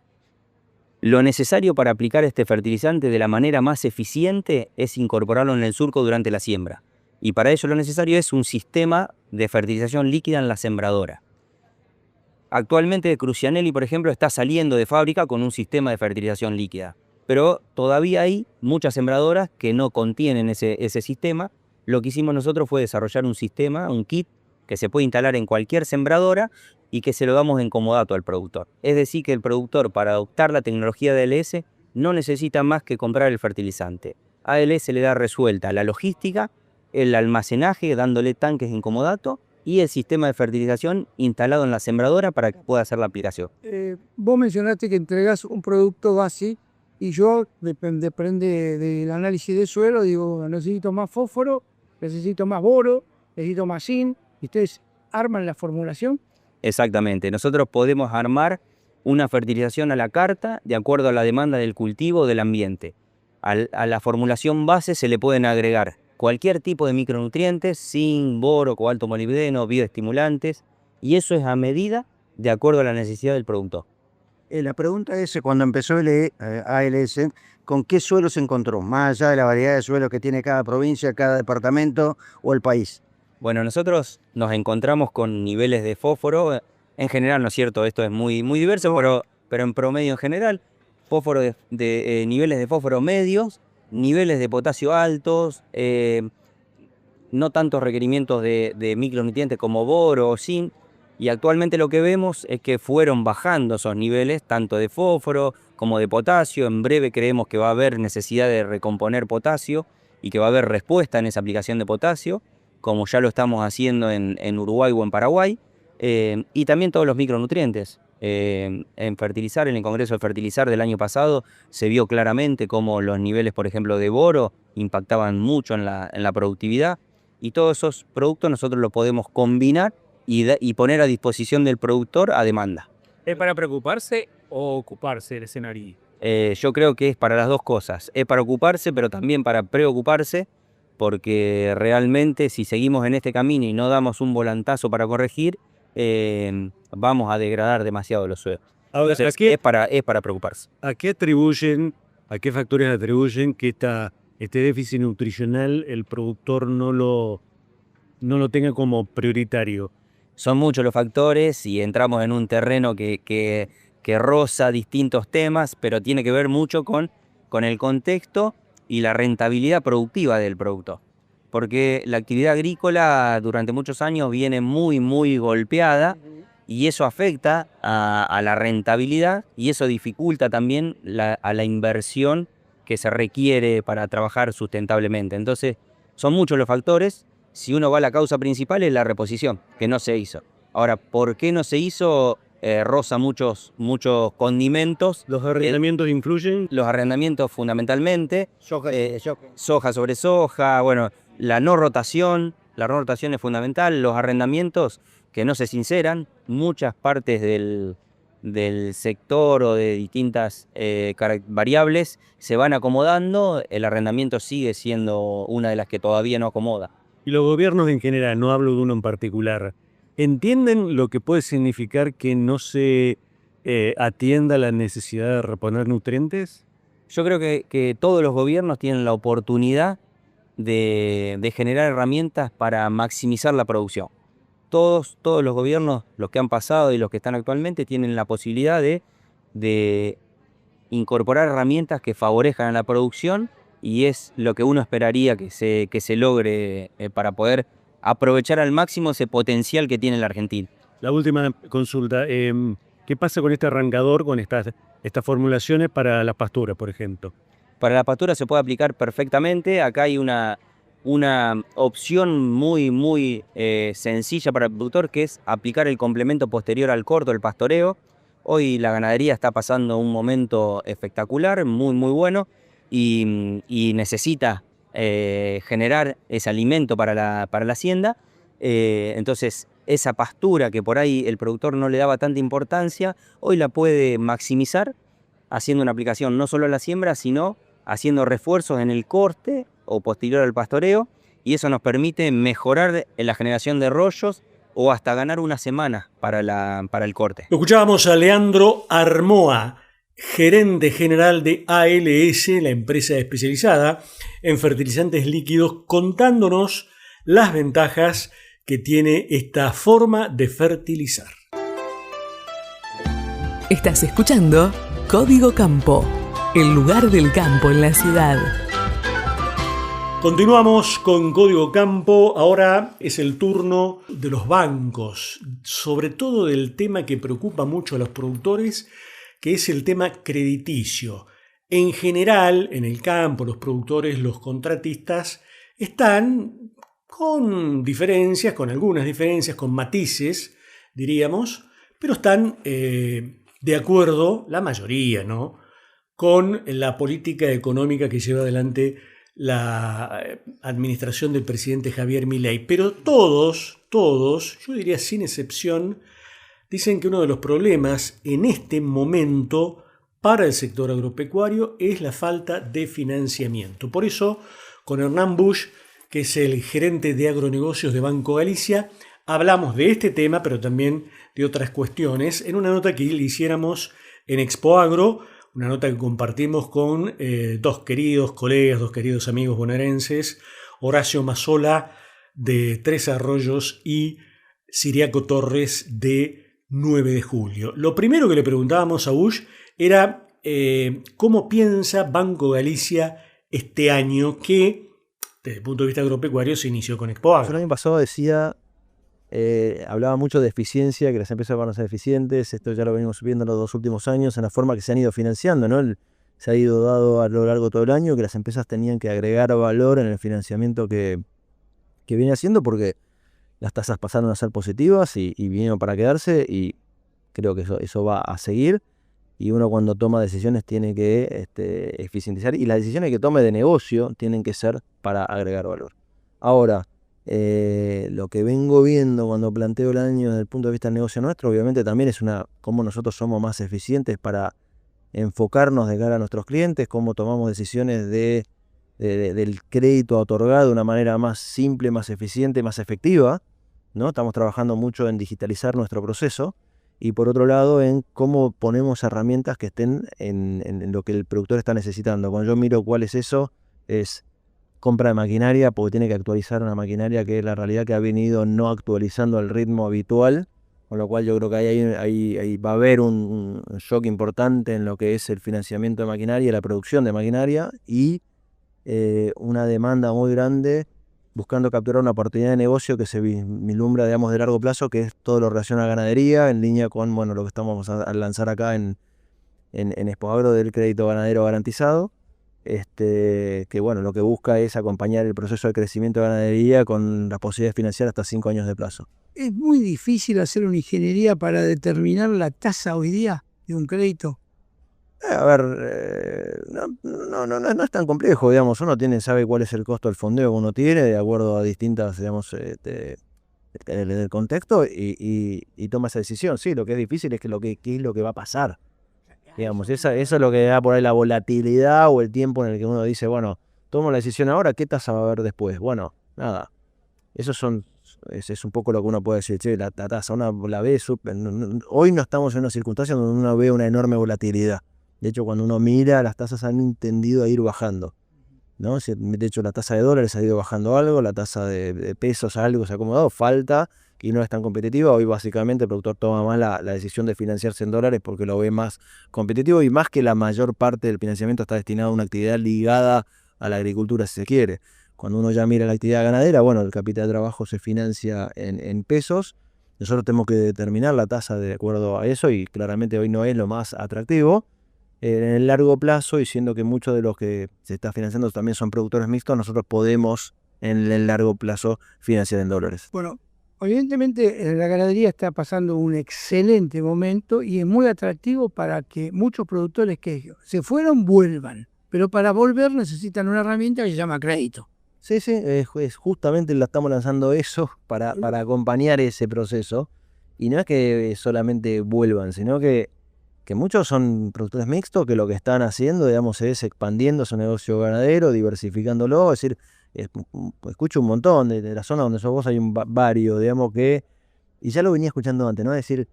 Lo necesario para aplicar este fertilizante de la manera más eficiente es incorporarlo en el surco durante la siembra. Y para ello lo necesario es un sistema de fertilización líquida en la sembradora. Actualmente Crucianelli, por ejemplo, está saliendo de fábrica con un sistema de fertilización líquida. Pero todavía hay muchas sembradoras que no contienen ese sistema. Lo que hicimos nosotros fue desarrollar un sistema, un kit, que se puede instalar en cualquier sembradora y que se lo damos en comodato al productor. Es decir, que el productor, para adoptar la tecnología de ALS, no necesita más que comprar el fertilizante. ALS le da resuelta la logística, el almacenaje, dándole tanques en comodato, y el sistema de fertilización instalado en la sembradora para que pueda hacer la aplicación. Vos mencionaste que entregás un producto base y yo, depende del análisis de suelo, digo, necesito más fósforo, necesito más boro, necesito más zinc, y ustedes arman la formulación. Exactamente, nosotros podemos armar una fertilización a la carta de acuerdo a la demanda del cultivo o del ambiente. A la formulación base se le pueden agregar cualquier tipo de micronutrientes, zinc, boro, cobalto molibdeno, bioestimulantes, y eso es a medida de acuerdo a la necesidad del productor. La pregunta es, cuando empezó el ALS, ¿con qué suelo se encontró? Más allá de la variedad de suelos que tiene cada provincia, cada departamento o el país. Bueno, nosotros nos encontramos con niveles de fósforo, en general, ¿no es cierto? Esto es muy diverso, pero en promedio en general, fósforo niveles de fósforo medios, niveles de potasio altos, no tantos requerimientos de micronutrientes como boro o zinc, y actualmente lo que vemos es que fueron bajando esos niveles, tanto de fósforo como de potasio. En breve creemos que va a haber necesidad de recomponer potasio y que va a haber respuesta en esa aplicación de potasio, como ya lo estamos haciendo en Uruguay o en Paraguay, y también todos los micronutrientes. En fertilizar, en el Congreso de Fertilizar del año pasado, se vio claramente cómo los niveles, por ejemplo, de boro impactaban mucho en la productividad, y todos esos productos nosotros los podemos combinar y poner a disposición del productor a demanda. ¿Es para preocuparse o ocuparse el escenario? Yo creo que es para las dos cosas. Es para ocuparse, pero también para preocuparse, porque realmente si seguimos en este camino y no damos un volantazo para corregir, vamos a degradar demasiado los suelos. Ahora, Entonces, es para preocuparse. ¿A qué factores atribuyen que este déficit nutricional el productor no lo tenga como prioritario? Son muchos los factores y entramos en un terreno que roza distintos temas, pero tiene que ver mucho con el contexto y la rentabilidad productiva del productor. Porque la actividad agrícola durante muchos años viene muy, muy golpeada, y eso afecta a la rentabilidad, y eso dificulta también a la inversión que se requiere para trabajar sustentablemente. Entonces, son muchos los factores. Si uno va a la causa principal, es la reposición, que no se hizo. Ahora, ¿por qué no se hizo? Roza muchos condimentos. ¿Los arrendamientos influyen? Los arrendamientos fundamentalmente. Soja sobre soja, bueno, la no rotación es fundamental. Los arrendamientos que no se sinceran, muchas partes del sector o de distintas variables se van acomodando, el arrendamiento sigue siendo una de las que todavía no acomoda. Y los gobiernos en general, no hablo de uno en particular, ¿entienden lo que puede significar que no se atienda la necesidad de reponer nutrientes? Yo creo que todos los gobiernos tienen la oportunidad de generar herramientas para maximizar la producción. Todos los gobiernos, los que han pasado y los que están actualmente, tienen la posibilidad de incorporar herramientas que favorezcan a la producción, y es lo que uno esperaría que se logre para poder aprovechar al máximo ese potencial que tiene la Argentina. La última consulta, ¿qué pasa con este arrancador, con estas formulaciones para las pasturas, por ejemplo? Para la pastura se puede aplicar perfectamente. Acá hay una opción muy, muy sencilla para el productor, que es aplicar el complemento posterior al corto, el pastoreo. Hoy la ganadería está pasando un momento espectacular, muy, muy bueno, y necesita generar ese alimento para la hacienda. Entonces, esa pastura que por ahí el productor no le daba tanta importancia, hoy la puede maximizar haciendo una aplicación no solo a la siembra, sino haciendo refuerzos en el corte o posterior al pastoreo, y eso nos permite mejorar en la generación de rollos o hasta ganar una semana para el corte. Lo escuchábamos a Leandro Armoa, gerente general de ALS, la empresa especializada en fertilizantes líquidos, contándonos las ventajas que tiene esta forma de fertilizar. Estás escuchando Código Campo, el lugar del campo en la ciudad. Continuamos con Código Campo. Ahora es el turno de los bancos, sobre todo del tema que preocupa mucho a los productores, que es el tema crediticio. En general, en el campo, los productores, los contratistas, están con diferencias, con algunas diferencias, con matices, diríamos, pero están de acuerdo, la mayoría, ¿no?, con la política económica que lleva adelante la administración del presidente Javier Milei. Pero todos, yo diría sin excepción, dicen que uno de los problemas en este momento para el sector agropecuario es la falta de financiamiento. Por eso, con Hernán Busch, que es el gerente de agronegocios de Banco Galicia, hablamos de este tema, pero también de otras cuestiones, en una nota que le hiciéramos en Expo Agro, una nota que compartimos con dos queridos colegas, dos queridos amigos bonaerenses, Horacio Mazzola de Tres Arroyos y Siriaco Torres de 9 de julio. Lo primero que le preguntábamos a Busch era cómo piensa Banco Galicia este año, que desde el punto de vista agropecuario se inició con Expo Agro. El año pasado decía, hablaba mucho de eficiencia, que las empresas van a ser eficientes. Esto ya lo venimos viendo en los 2 últimos años en la forma que se han ido financiando, ¿no? Se ha ido dado a lo largo de todo el año que las empresas tenían que agregar valor en el financiamiento que que viene haciendo porque las tasas pasaron a ser positivas y vinieron para quedarse, y creo que eso va a seguir. Y uno cuando toma decisiones tiene que eficientizar, y las decisiones que tome de negocio tienen que ser para agregar valor. Ahora, lo que vengo viendo cuando planteo el año desde el punto de vista del negocio nuestro, obviamente también es cómo nosotros somos más eficientes para enfocarnos de cara a nuestros clientes, cómo tomamos decisiones del crédito otorgado de una manera más simple, más eficiente, más efectiva, ¿no? Estamos trabajando mucho en digitalizar nuestro proceso, y por otro lado en cómo ponemos herramientas que estén en lo que el productor está necesitando. Cuando yo miro cuál es eso, es compra de maquinaria, porque tiene que actualizar una maquinaria que es la realidad que ha venido no actualizando al ritmo habitual, con lo cual yo creo que ahí va a haber un shock importante en lo que es el financiamiento de maquinaria y la producción de maquinaria, y una demanda muy grande buscando capturar una oportunidad de negocio que se vislumbra, digamos, de largo plazo, que es todo lo relacionado a ganadería, en línea con lo que estamos a lanzar acá en Expoagro del crédito ganadero garantizado, que lo que busca es acompañar el proceso de crecimiento de ganadería con la posibilidad de financiar hasta 5 años de plazo. Es muy difícil hacer una ingeniería para determinar la tasa hoy día de un crédito. A ver, no es tan complejo, digamos. Uno sabe cuál es el costo del fondeo que uno tiene de acuerdo a distintas, digamos, del contexto, y toma esa decisión. Sí, lo que es difícil es qué es lo que va a pasar. Digamos, eso es lo que da por ahí la volatilidad o el tiempo en el que uno dice, bueno, tomo la decisión ahora, ¿qué tasa va a haber después? Bueno, nada. Es un poco lo que uno puede decir, che, la tasa, uno la ve hoy no estamos en una circunstancia donde uno ve una enorme volatilidad. De hecho, cuando uno mira, las tasas han tendido a ir bajando, ¿no? De hecho, la tasa de dólares ha ido bajando algo, la tasa de pesos algo se ha acomodado, falta y no es tan competitiva. Hoy básicamente el productor toma más la decisión de financiarse en dólares porque lo ve más competitivo, y más que la mayor parte del financiamiento está destinado a una actividad ligada a la agricultura, si se quiere. Cuando uno ya mira la actividad ganadera, el capital de trabajo se financia en pesos. Nosotros tenemos que determinar la tasa de acuerdo a eso, y claramente hoy no es lo más atractivo. En el largo plazo, y siendo que muchos de los que se está financiando también son productores mixtos, nosotros podemos en el largo plazo financiar en dólares. Bueno, evidentemente la ganadería está pasando un excelente momento y es muy atractivo para que muchos productores que se fueron vuelvan, pero para volver necesitan una herramienta que se llama crédito. Sí, justamente estamos lanzando eso para acompañar ese proceso, y no es que solamente vuelvan, sino que muchos son productores mixtos que lo que están haciendo, digamos, es expandiendo su negocio ganadero, diversificándolo. Es decir, escucho un montón de la zona donde sos vos, hay un varios, digamos, y ya lo venía escuchando antes, ¿no? Es decir,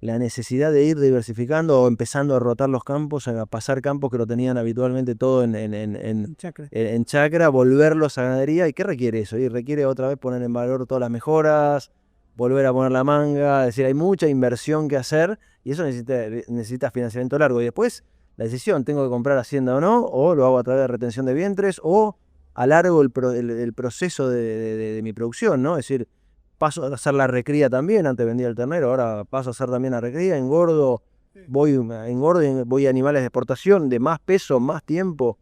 la necesidad de ir diversificando o empezando a rotar los campos, a pasar campos que lo tenían habitualmente todo en chacra, volverlos a ganadería. ¿Y qué requiere eso? Y requiere otra vez poner en valor todas las mejoras, volver a poner la manga. Es decir, hay mucha inversión que hacer, y eso necesita financiamiento largo. Y después la decisión, ¿tengo que comprar hacienda o no? ¿O lo hago a través de retención de vientres? ¿O alargo el proceso de mi producción, ¿no? Es decir, paso a hacer la recría también. Antes vendía el ternero, ahora paso a hacer también la recría, engordo voy a animales de exportación de más peso, más tiempo,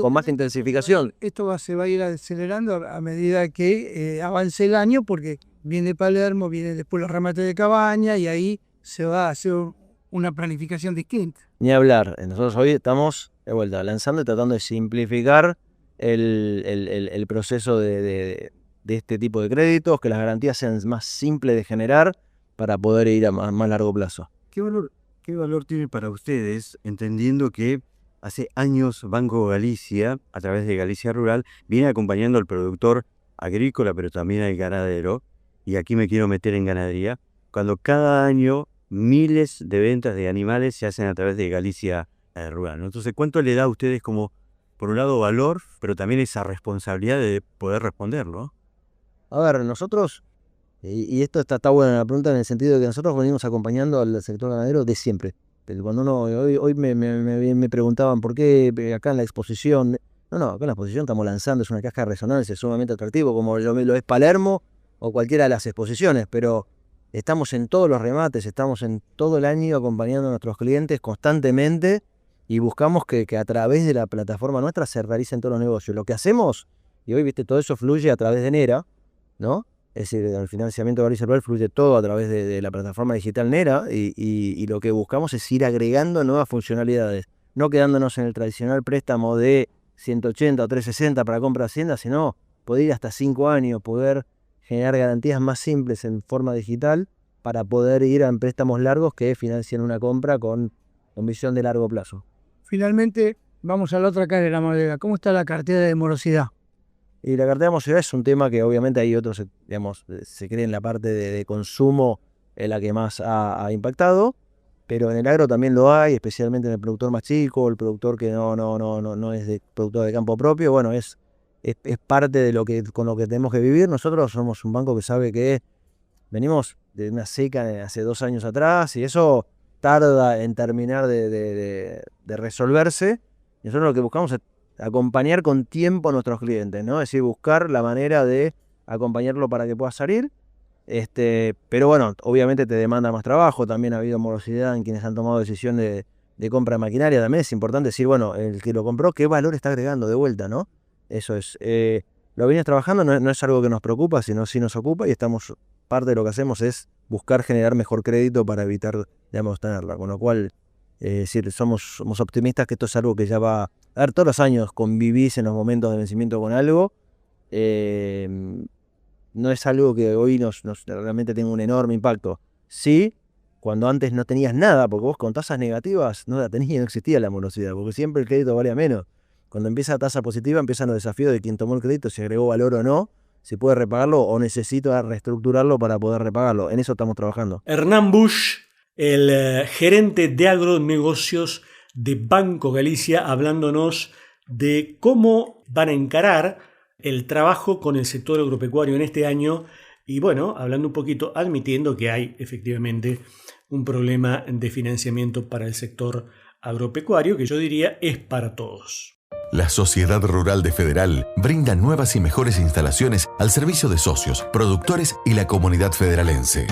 con más intensificación. Esto se va a ir acelerando a medida que avance el año, porque viene Palermo, viene después los remates de cabaña, y ahí se va a hacer una planificación distinta. Ni hablar. Nosotros hoy estamos de vuelta lanzando y tratando de simplificar el proceso de este tipo de créditos, que las garantías sean más simples de generar para poder ir a más largo plazo. ¿Qué valor tiene para ustedes, entendiendo que hace años Banco Galicia, a través de Galicia Rural, viene acompañando al productor agrícola, pero también al ganadero, y aquí me quiero meter en ganadería, cuando cada año miles de ventas de animales se hacen a través de Galicia Rural, ¿no? Entonces, ¿cuánto le da a ustedes como, por un lado, valor, pero también esa responsabilidad de poder responderlo? A ver, nosotros, y esto está buena la pregunta en el sentido de que nosotros venimos acompañando al sector ganadero de siempre. Pero cuando hoy me preguntaban por qué acá en la exposición. No, acá en la exposición estamos lanzando, es una caja de resonancia sumamente atractivo, como lo es Palermo o cualquiera de las exposiciones, pero estamos en todos los remates, estamos en todo el año acompañando a nuestros clientes constantemente, y buscamos que a través de la plataforma nuestra se realicen todos los negocios. Lo que hacemos, y hoy todo eso fluye a través de Nera, ¿no? Es decir, el financiamiento de Galicia Rural fluye todo a través de la plataforma digital Nera y lo que buscamos es ir agregando nuevas funcionalidades, no quedándonos en el tradicional préstamo de 180 o 360 para compra de hacienda, sino poder ir hasta 5 años, poder generar garantías más simples en forma digital para poder ir a préstamos largos que financien una compra con visión de largo plazo. Finalmente, vamos a la otra cara de la moneda. ¿Cómo está la cartera de morosidad? Y la cartera de morosidad es un tema que obviamente hay otros, digamos, se cree en la parte de consumo en la que más ha impactado, pero en el agro también lo hay, especialmente en el productor más chico, el productor que no es productor de campo propio. Bueno, es parte de con lo que tenemos que vivir. Nosotros somos un banco que sabe que venimos de una seca hace 2 años atrás y eso tarda en terminar de resolverse. Y nosotros lo que buscamos es acompañar con tiempo a nuestros clientes, ¿no? Es decir, buscar la manera de acompañarlo para que pueda salir. Pero bueno, obviamente te demanda más trabajo. También ha habido morosidad en quienes han tomado decisión de compra de maquinaria. También es importante decir, bueno, el que lo compró, ¿qué valor está agregando de vuelta, no? Eso es. Lo vienes trabajando, no es algo que nos preocupa, sino sí nos ocupa y parte de lo que hacemos es buscar generar mejor crédito para evitar, digamos, tenerla. Con lo cual, somos optimistas que esto es algo que ya va a ver. Todos los años convivís en los momentos de vencimiento con algo. No es algo que hoy nos realmente tenga un enorme impacto. Sí, cuando antes no tenías nada, porque vos con tasas negativas no existía la morosidad, porque siempre el crédito valía menos. Cuando empieza la tasa positiva, empiezan los desafíos de quien tomó el crédito, si agregó valor o no, si puede repagarlo o necesito reestructurarlo para poder repagarlo. En eso estamos trabajando. Hernán Busch, el gerente de agronegocios de Banco Galicia, hablándonos de cómo van a encarar el trabajo con el sector agropecuario en este año y bueno, hablando un poquito, admitiendo que hay efectivamente un problema de financiamiento para el sector agropecuario que yo diría es para todos. La Sociedad Rural de Federal brinda nuevas y mejores instalaciones al servicio de socios, productores y la comunidad federalense.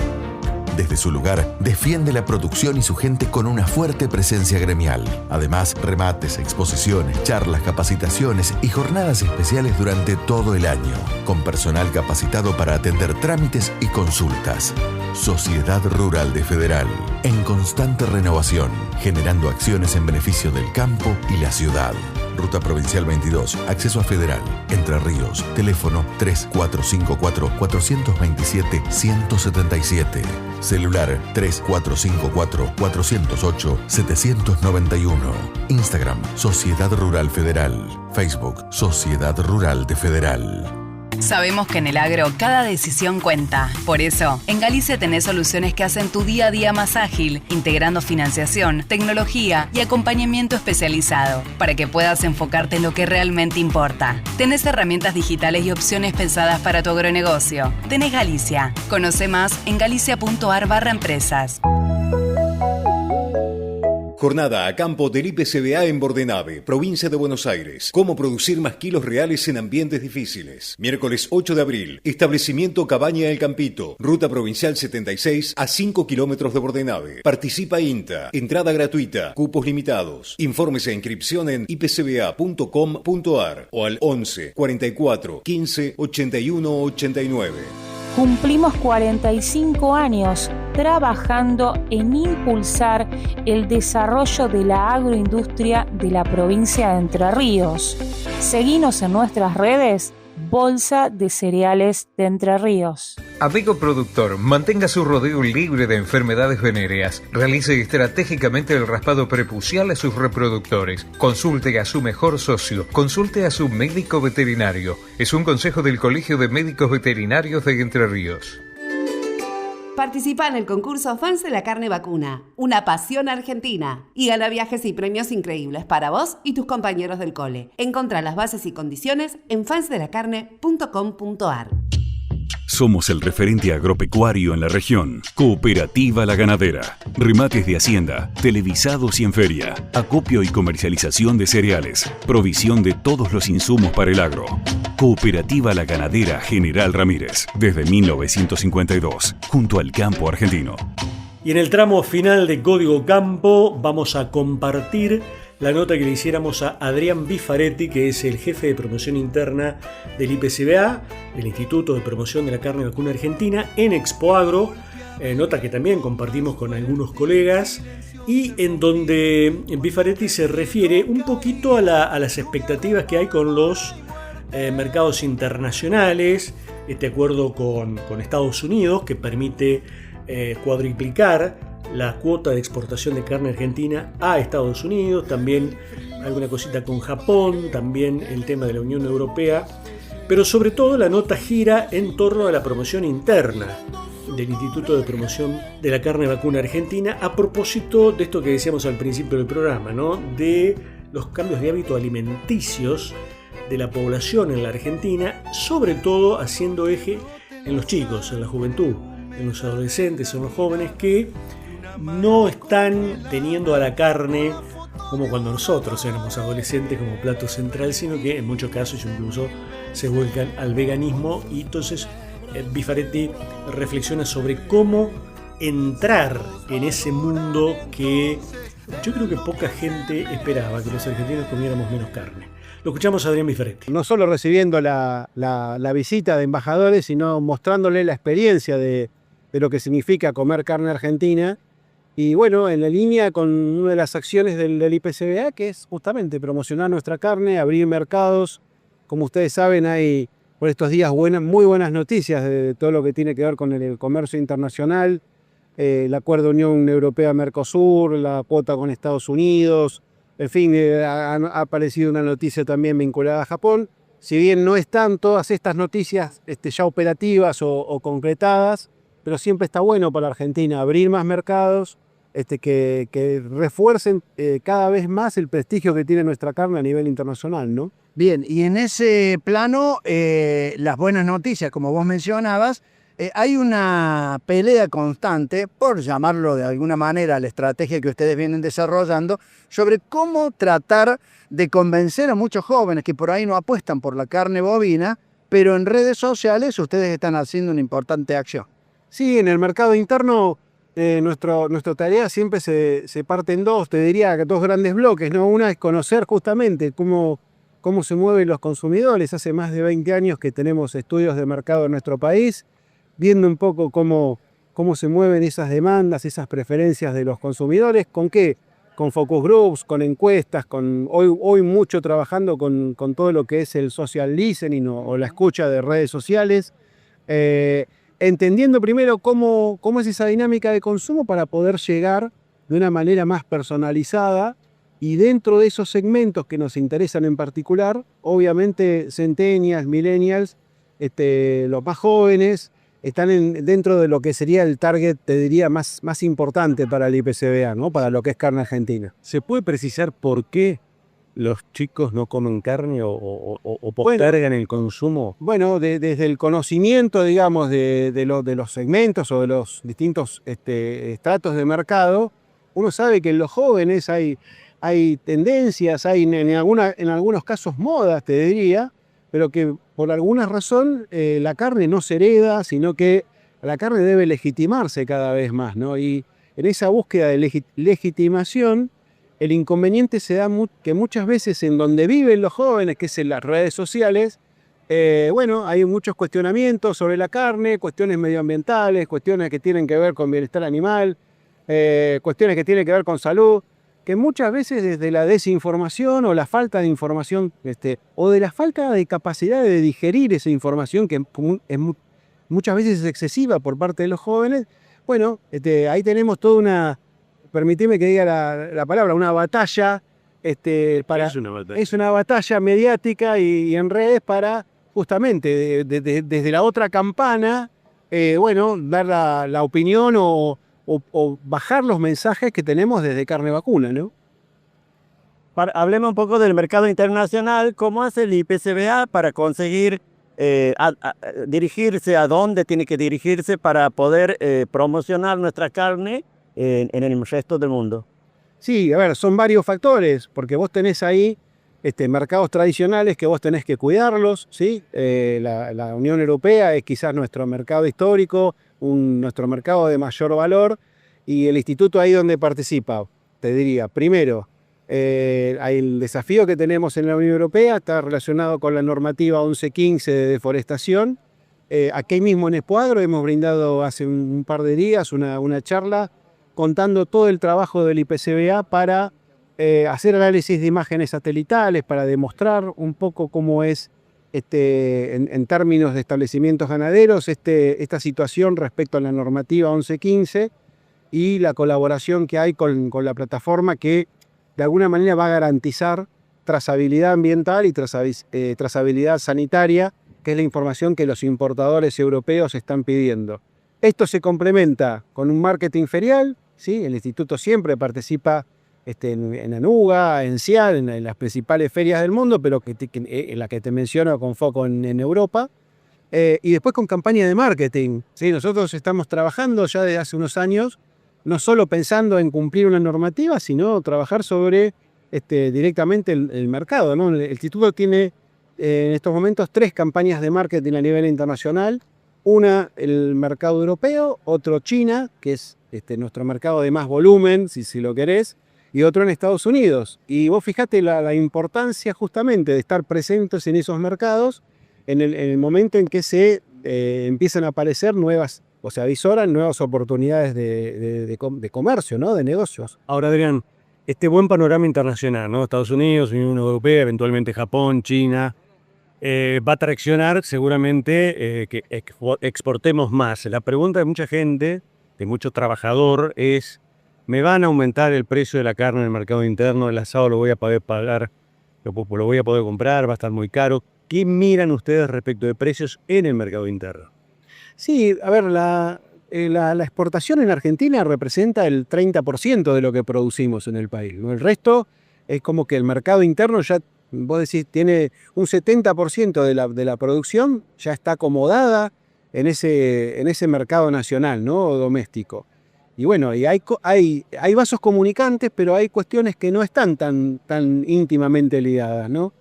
Desde su lugar, defiende la producción y su gente con una fuerte presencia gremial. Además, remates, exposiciones, charlas, capacitaciones y jornadas especiales durante todo el año, con personal capacitado para atender trámites y consultas. Sociedad Rural de Federal, en constante renovación, generando acciones en beneficio del campo y la ciudad. Ruta Provincial 22, acceso a Federal, Entre Ríos, teléfono 3454-427-177, celular 3454-408-791, Instagram, Sociedad Rural Federal, Facebook, Sociedad Rural de Federal. Sabemos que en el agro cada decisión cuenta. Por eso, en Galicia tenés soluciones que hacen tu día a día más ágil, integrando financiación, tecnología y acompañamiento especializado, para que puedas enfocarte en lo que realmente importa. Tenés herramientas digitales y opciones pensadas para tu agronegocio. Tenés Galicia. Conoce más en galicia.ar/empresas. Jornada a campo del IPCBA en Bordenave, provincia de Buenos Aires. Cómo producir más kilos reales en ambientes difíciles. Miércoles 8 de abril. Establecimiento Cabaña El Campito. Ruta Provincial 76 a 5 kilómetros de Bordenave. Participa INTA. Entrada gratuita. Cupos limitados. Informes e inscripción en ipcba.com.ar o al 11 44 15 81 89. Cumplimos 45 años trabajando en impulsar el desarrollo de la agroindustria de la provincia de Entre Ríos. Seguinos en nuestras redes, Bolsa de Cereales de Entre Ríos. Amigo productor, mantenga su rodeo libre de enfermedades venéreas. Realice estratégicamente el raspado prepucial a sus reproductores. Consulte a su mejor socio. Consulte a su médico veterinario. Es un consejo del Colegio de Médicos Veterinarios de Entre Ríos. Participa en el concurso Fans de la Carne Vacuna, una pasión argentina, y gana viajes y premios increíbles para vos y tus compañeros del cole. Encontrá las bases y condiciones en fansdelacarne.com.ar. Somos el referente agropecuario en la región. Cooperativa La Ganadera. Remates de hacienda, televisados y en feria. Acopio y comercialización de cereales. Provisión de todos los insumos para el agro. Cooperativa La Ganadera General Ramírez. Desde 1952. Junto al campo argentino. Y en el tramo final de Código Campo vamos a compartir la nota que le hiciéramos a Adrián Bifaretti, que es el jefe de promoción interna del IPCBA, del Instituto de Promoción de la Carne Vacuna Argentina, en Expoagro, nota que también compartimos con algunos colegas, y en donde Bifaretti se refiere un poquito a las expectativas que hay con los mercados internacionales, este acuerdo con Estados Unidos que permite cuadriplicar la cuota de exportación de carne argentina a Estados Unidos, también alguna cosita con Japón, también el tema de la Unión Europea, pero sobre todo la nota gira en torno a la promoción interna del Instituto de Promoción de la Carne Vacuna Argentina, a propósito de esto que decíamos al principio del programa, ¿no? De los cambios de hábitos alimenticios de la población en la Argentina, sobre todo haciendo eje en los chicos, en la juventud, en los adolescentes, en los jóvenes que no están teniendo a la carne como cuando nosotros éramos adolescentes como plato central, sino que en muchos casos incluso se vuelcan al veganismo. Y entonces Bifaretti reflexiona sobre cómo entrar en ese mundo que yo creo que poca gente esperaba, que los argentinos comiéramos menos carne. Lo escuchamos a Adrián Bifaretti. No solo recibiendo la visita de embajadores, sino mostrándole la experiencia de lo que significa comer carne argentina. Y bueno, en la línea con una de las acciones del IPCBA, que es justamente promocionar nuestra carne, abrir mercados. Como ustedes saben, hay por estos días muy buenas noticias de todo lo que tiene que ver con el comercio internacional, el acuerdo Unión Europea-Mercosur, la cuota con Estados Unidos, en fin, ha aparecido una noticia también vinculada a Japón. Si bien no están todas estas noticias ya operativas o concretadas, pero siempre está bueno para Argentina abrir más mercados, que refuercen cada vez más el prestigio que tiene nuestra carne a nivel internacional, ¿no? Bien, y en ese plano, las buenas noticias, como vos mencionabas, hay una pelea constante, por llamarlo de alguna manera, la estrategia que ustedes vienen desarrollando, sobre cómo tratar de convencer a muchos jóvenes que por ahí no apuestan por la carne bovina, pero en redes sociales ustedes están haciendo una importante acción. Sí, en el mercado interno nuestra tarea siempre se parte en dos, te diría que dos grandes bloques, ¿no? Una es conocer justamente cómo se mueven los consumidores. Hace más de 20 años que tenemos estudios de mercado en nuestro país, viendo un poco cómo se mueven esas demandas, esas preferencias de los consumidores. ¿Con qué? Con focus groups, con encuestas, hoy mucho trabajando con todo lo que es el social listening o la escucha de redes sociales. Entendiendo primero cómo es esa dinámica de consumo para poder llegar de una manera más personalizada, y dentro de esos segmentos que nos interesan en particular, obviamente centennials, millennials, los más jóvenes, están dentro de lo que sería el target, te diría, más importante para el IPCBA, ¿no? Para lo que es carne argentina. ¿Se puede precisar por qué los chicos no comen carne o postergan el consumo? Bueno, desde el conocimiento, digamos, de los segmentos o de los distintos estratos de mercado, uno sabe que en los jóvenes hay tendencias, hay en algunos casos modas, te diría, pero que por alguna razón la carne no se hereda, sino que la carne debe legitimarse cada vez más, ¿no? Y en esa búsqueda de legitimación, el inconveniente se da que muchas veces en donde viven los jóvenes, que es en las redes sociales, hay muchos cuestionamientos sobre la carne, cuestiones medioambientales, cuestiones que tienen que ver con bienestar animal, cuestiones que tienen que ver con salud, que muchas veces desde la desinformación o la falta de información, o de la falta de capacidad de digerir esa información, que muchas veces es excesiva por parte de los jóvenes, ahí tenemos toda una, permitime que diga la palabra, una batalla, es una batalla mediática y en redes para justamente desde la otra campana, dar la opinión o bajar los mensajes que tenemos desde Carne Vacuna, ¿no? Hablemos un poco del mercado internacional. ¿Cómo hace el IPCBA para conseguir dirigirse a dónde tiene que dirigirse para poder promocionar nuestra carne en el resto del mundo? Sí, a ver, son varios factores, porque vos tenés ahí mercados tradicionales que vos tenés que cuidarlos, ¿sí? La Unión Europea es quizás nuestro mercado histórico, nuestro mercado de mayor valor, y el instituto ahí donde participa, te diría, primero, El desafío que tenemos en la Unión Europea está relacionado con la normativa 1115 de deforestación. Aquí mismo en Expoagro hemos brindado hace un par de días una charla contando todo el trabajo del IPCBA para hacer análisis de imágenes satelitales, para demostrar un poco cómo es en términos de establecimientos ganaderos esta situación respecto a la normativa 1115 y la colaboración que hay con la plataforma que de alguna manera va a garantizar trazabilidad ambiental y trazabilidad sanitaria, que es la información que los importadores europeos están pidiendo. Esto se complementa con un marketing ferial, ¿sí? El instituto siempre participa en Anuga, en CIAD, en las principales ferias del mundo, pero en la que te menciono con foco en Europa, y después con campaña de marketing, ¿sí? Nosotros estamos trabajando ya desde hace unos años, no solo pensando en cumplir una normativa, sino trabajar sobre directamente el mercado, ¿no? El instituto tiene en estos momentos 3 campañas de marketing a nivel internacional. Una, el mercado europeo, otro China, que es nuestro mercado de más volumen, si lo querés, y otro en Estados Unidos. Y vos fijate la importancia justamente de estar presentes en esos mercados en el momento en que se empiezan a aparecer se avisoran nuevas oportunidades de comercio, ¿no? De negocios. Ahora, Adrián, este buen panorama internacional, ¿no? Estados Unidos, Unión Europea, eventualmente Japón, China, va a traccionar seguramente que exportemos más. La pregunta de mucha gente, de mucho trabajador, es: ¿me van a aumentar el precio de la carne en el mercado interno? ¿El asado lo voy a poder pagar? ¿Lo voy a poder comprar? ¿Va a estar muy caro? ¿Qué miran ustedes respecto de precios en el mercado interno? Sí, a ver, la exportación en Argentina representa el 30% de lo que producimos en el país, ¿no? El resto es como que el mercado interno ya, vos decís, tiene un 70% de la producción ya está acomodada en ese mercado nacional, ¿no? O doméstico. Y bueno, y hay vasos comunicantes, pero hay cuestiones que no están tan íntimamente ligadas, ¿no?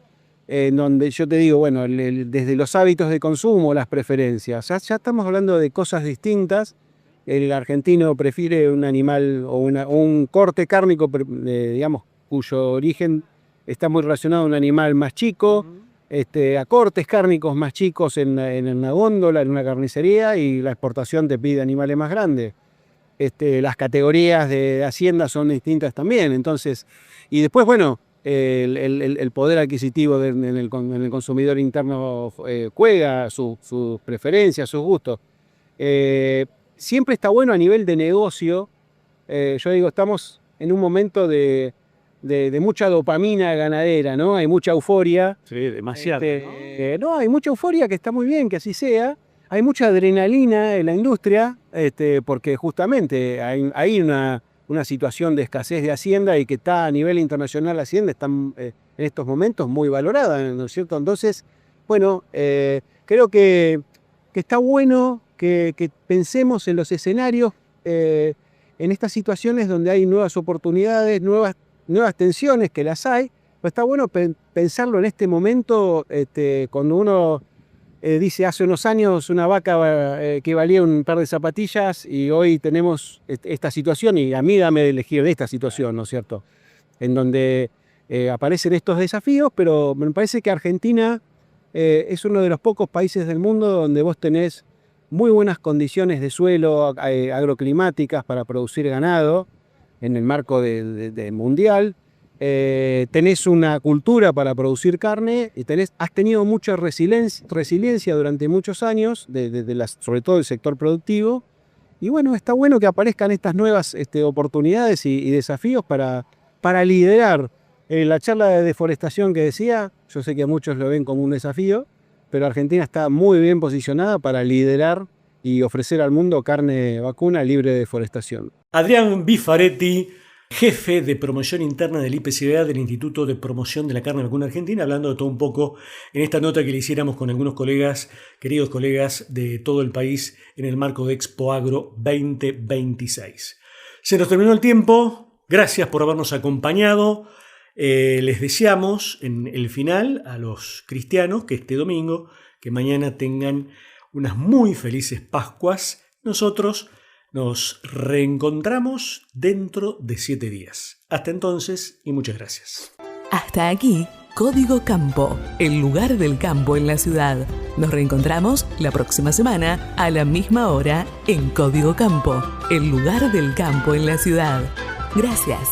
En donde yo te digo, bueno, desde los hábitos de consumo, las preferencias, ya estamos hablando de cosas distintas. El argentino prefiere un animal o un corte cárnico, digamos, cuyo origen está muy relacionado a un animal más chico, a cortes cárnicos más chicos en una góndola, en una carnicería, y la exportación te pide animales más grandes. Las categorías de hacienda son distintas también, entonces, y después, bueno, el poder adquisitivo en el consumidor interno juega sus preferencias, sus gustos. Siempre está bueno a nivel de negocio. Yo digo, estamos en un momento de mucha dopamina ganadera, ¿no? Hay mucha euforia. Sí, demasiado. ¿no? Hay mucha euforia, que está muy bien que así sea. Hay mucha adrenalina en la industria, porque justamente hay una situación de escasez de hacienda, y que está a nivel internacional la hacienda está en estos momentos muy valorada, ¿no es cierto? Entonces, bueno, creo que está bueno que pensemos en los escenarios, en estas situaciones donde hay nuevas oportunidades, nuevas tensiones, que las hay, pero está bueno pensarlo en este momento, cuando uno dice, hace unos años una vaca que valía un par de zapatillas, y hoy tenemos esta situación, y a mí dame de elegir de esta situación, ¿no es cierto? En donde aparecen estos desafíos, pero me parece que Argentina es uno de los pocos países del mundo donde vos tenés muy buenas condiciones de suelo, agroclimáticas para producir ganado en el marco de mundial. Tenés una cultura para producir carne, y has tenido mucha resiliencia durante muchos años, sobre todo del sector productivo. Y bueno, está bueno que aparezcan estas nuevas oportunidades y desafíos para liderar. La charla de deforestación que decía, yo sé que muchos lo ven como un desafío, pero Argentina está muy bien posicionada para liderar y ofrecer al mundo carne vacuna libre de deforestación. Adrián Bifaretti, jefe de promoción interna del IPCBA, del Instituto de Promoción de la Carne Vacuna Argentina, hablando de todo un poco en esta nota que le hiciéramos con algunos colegas, queridos colegas de todo el país, en el marco de Expoagro 2026. Se nos terminó el tiempo, gracias por habernos acompañado. Les deseamos en el final a los cristianos que este domingo, que mañana tengan unas muy felices Pascuas. Nosotros Nos reencontramos dentro de 7 días. Hasta entonces y muchas gracias. Hasta aquí, Código Campo, el lugar del campo en la ciudad. Nos reencontramos la próxima semana a la misma hora en Código Campo, el lugar del campo en la ciudad. Gracias.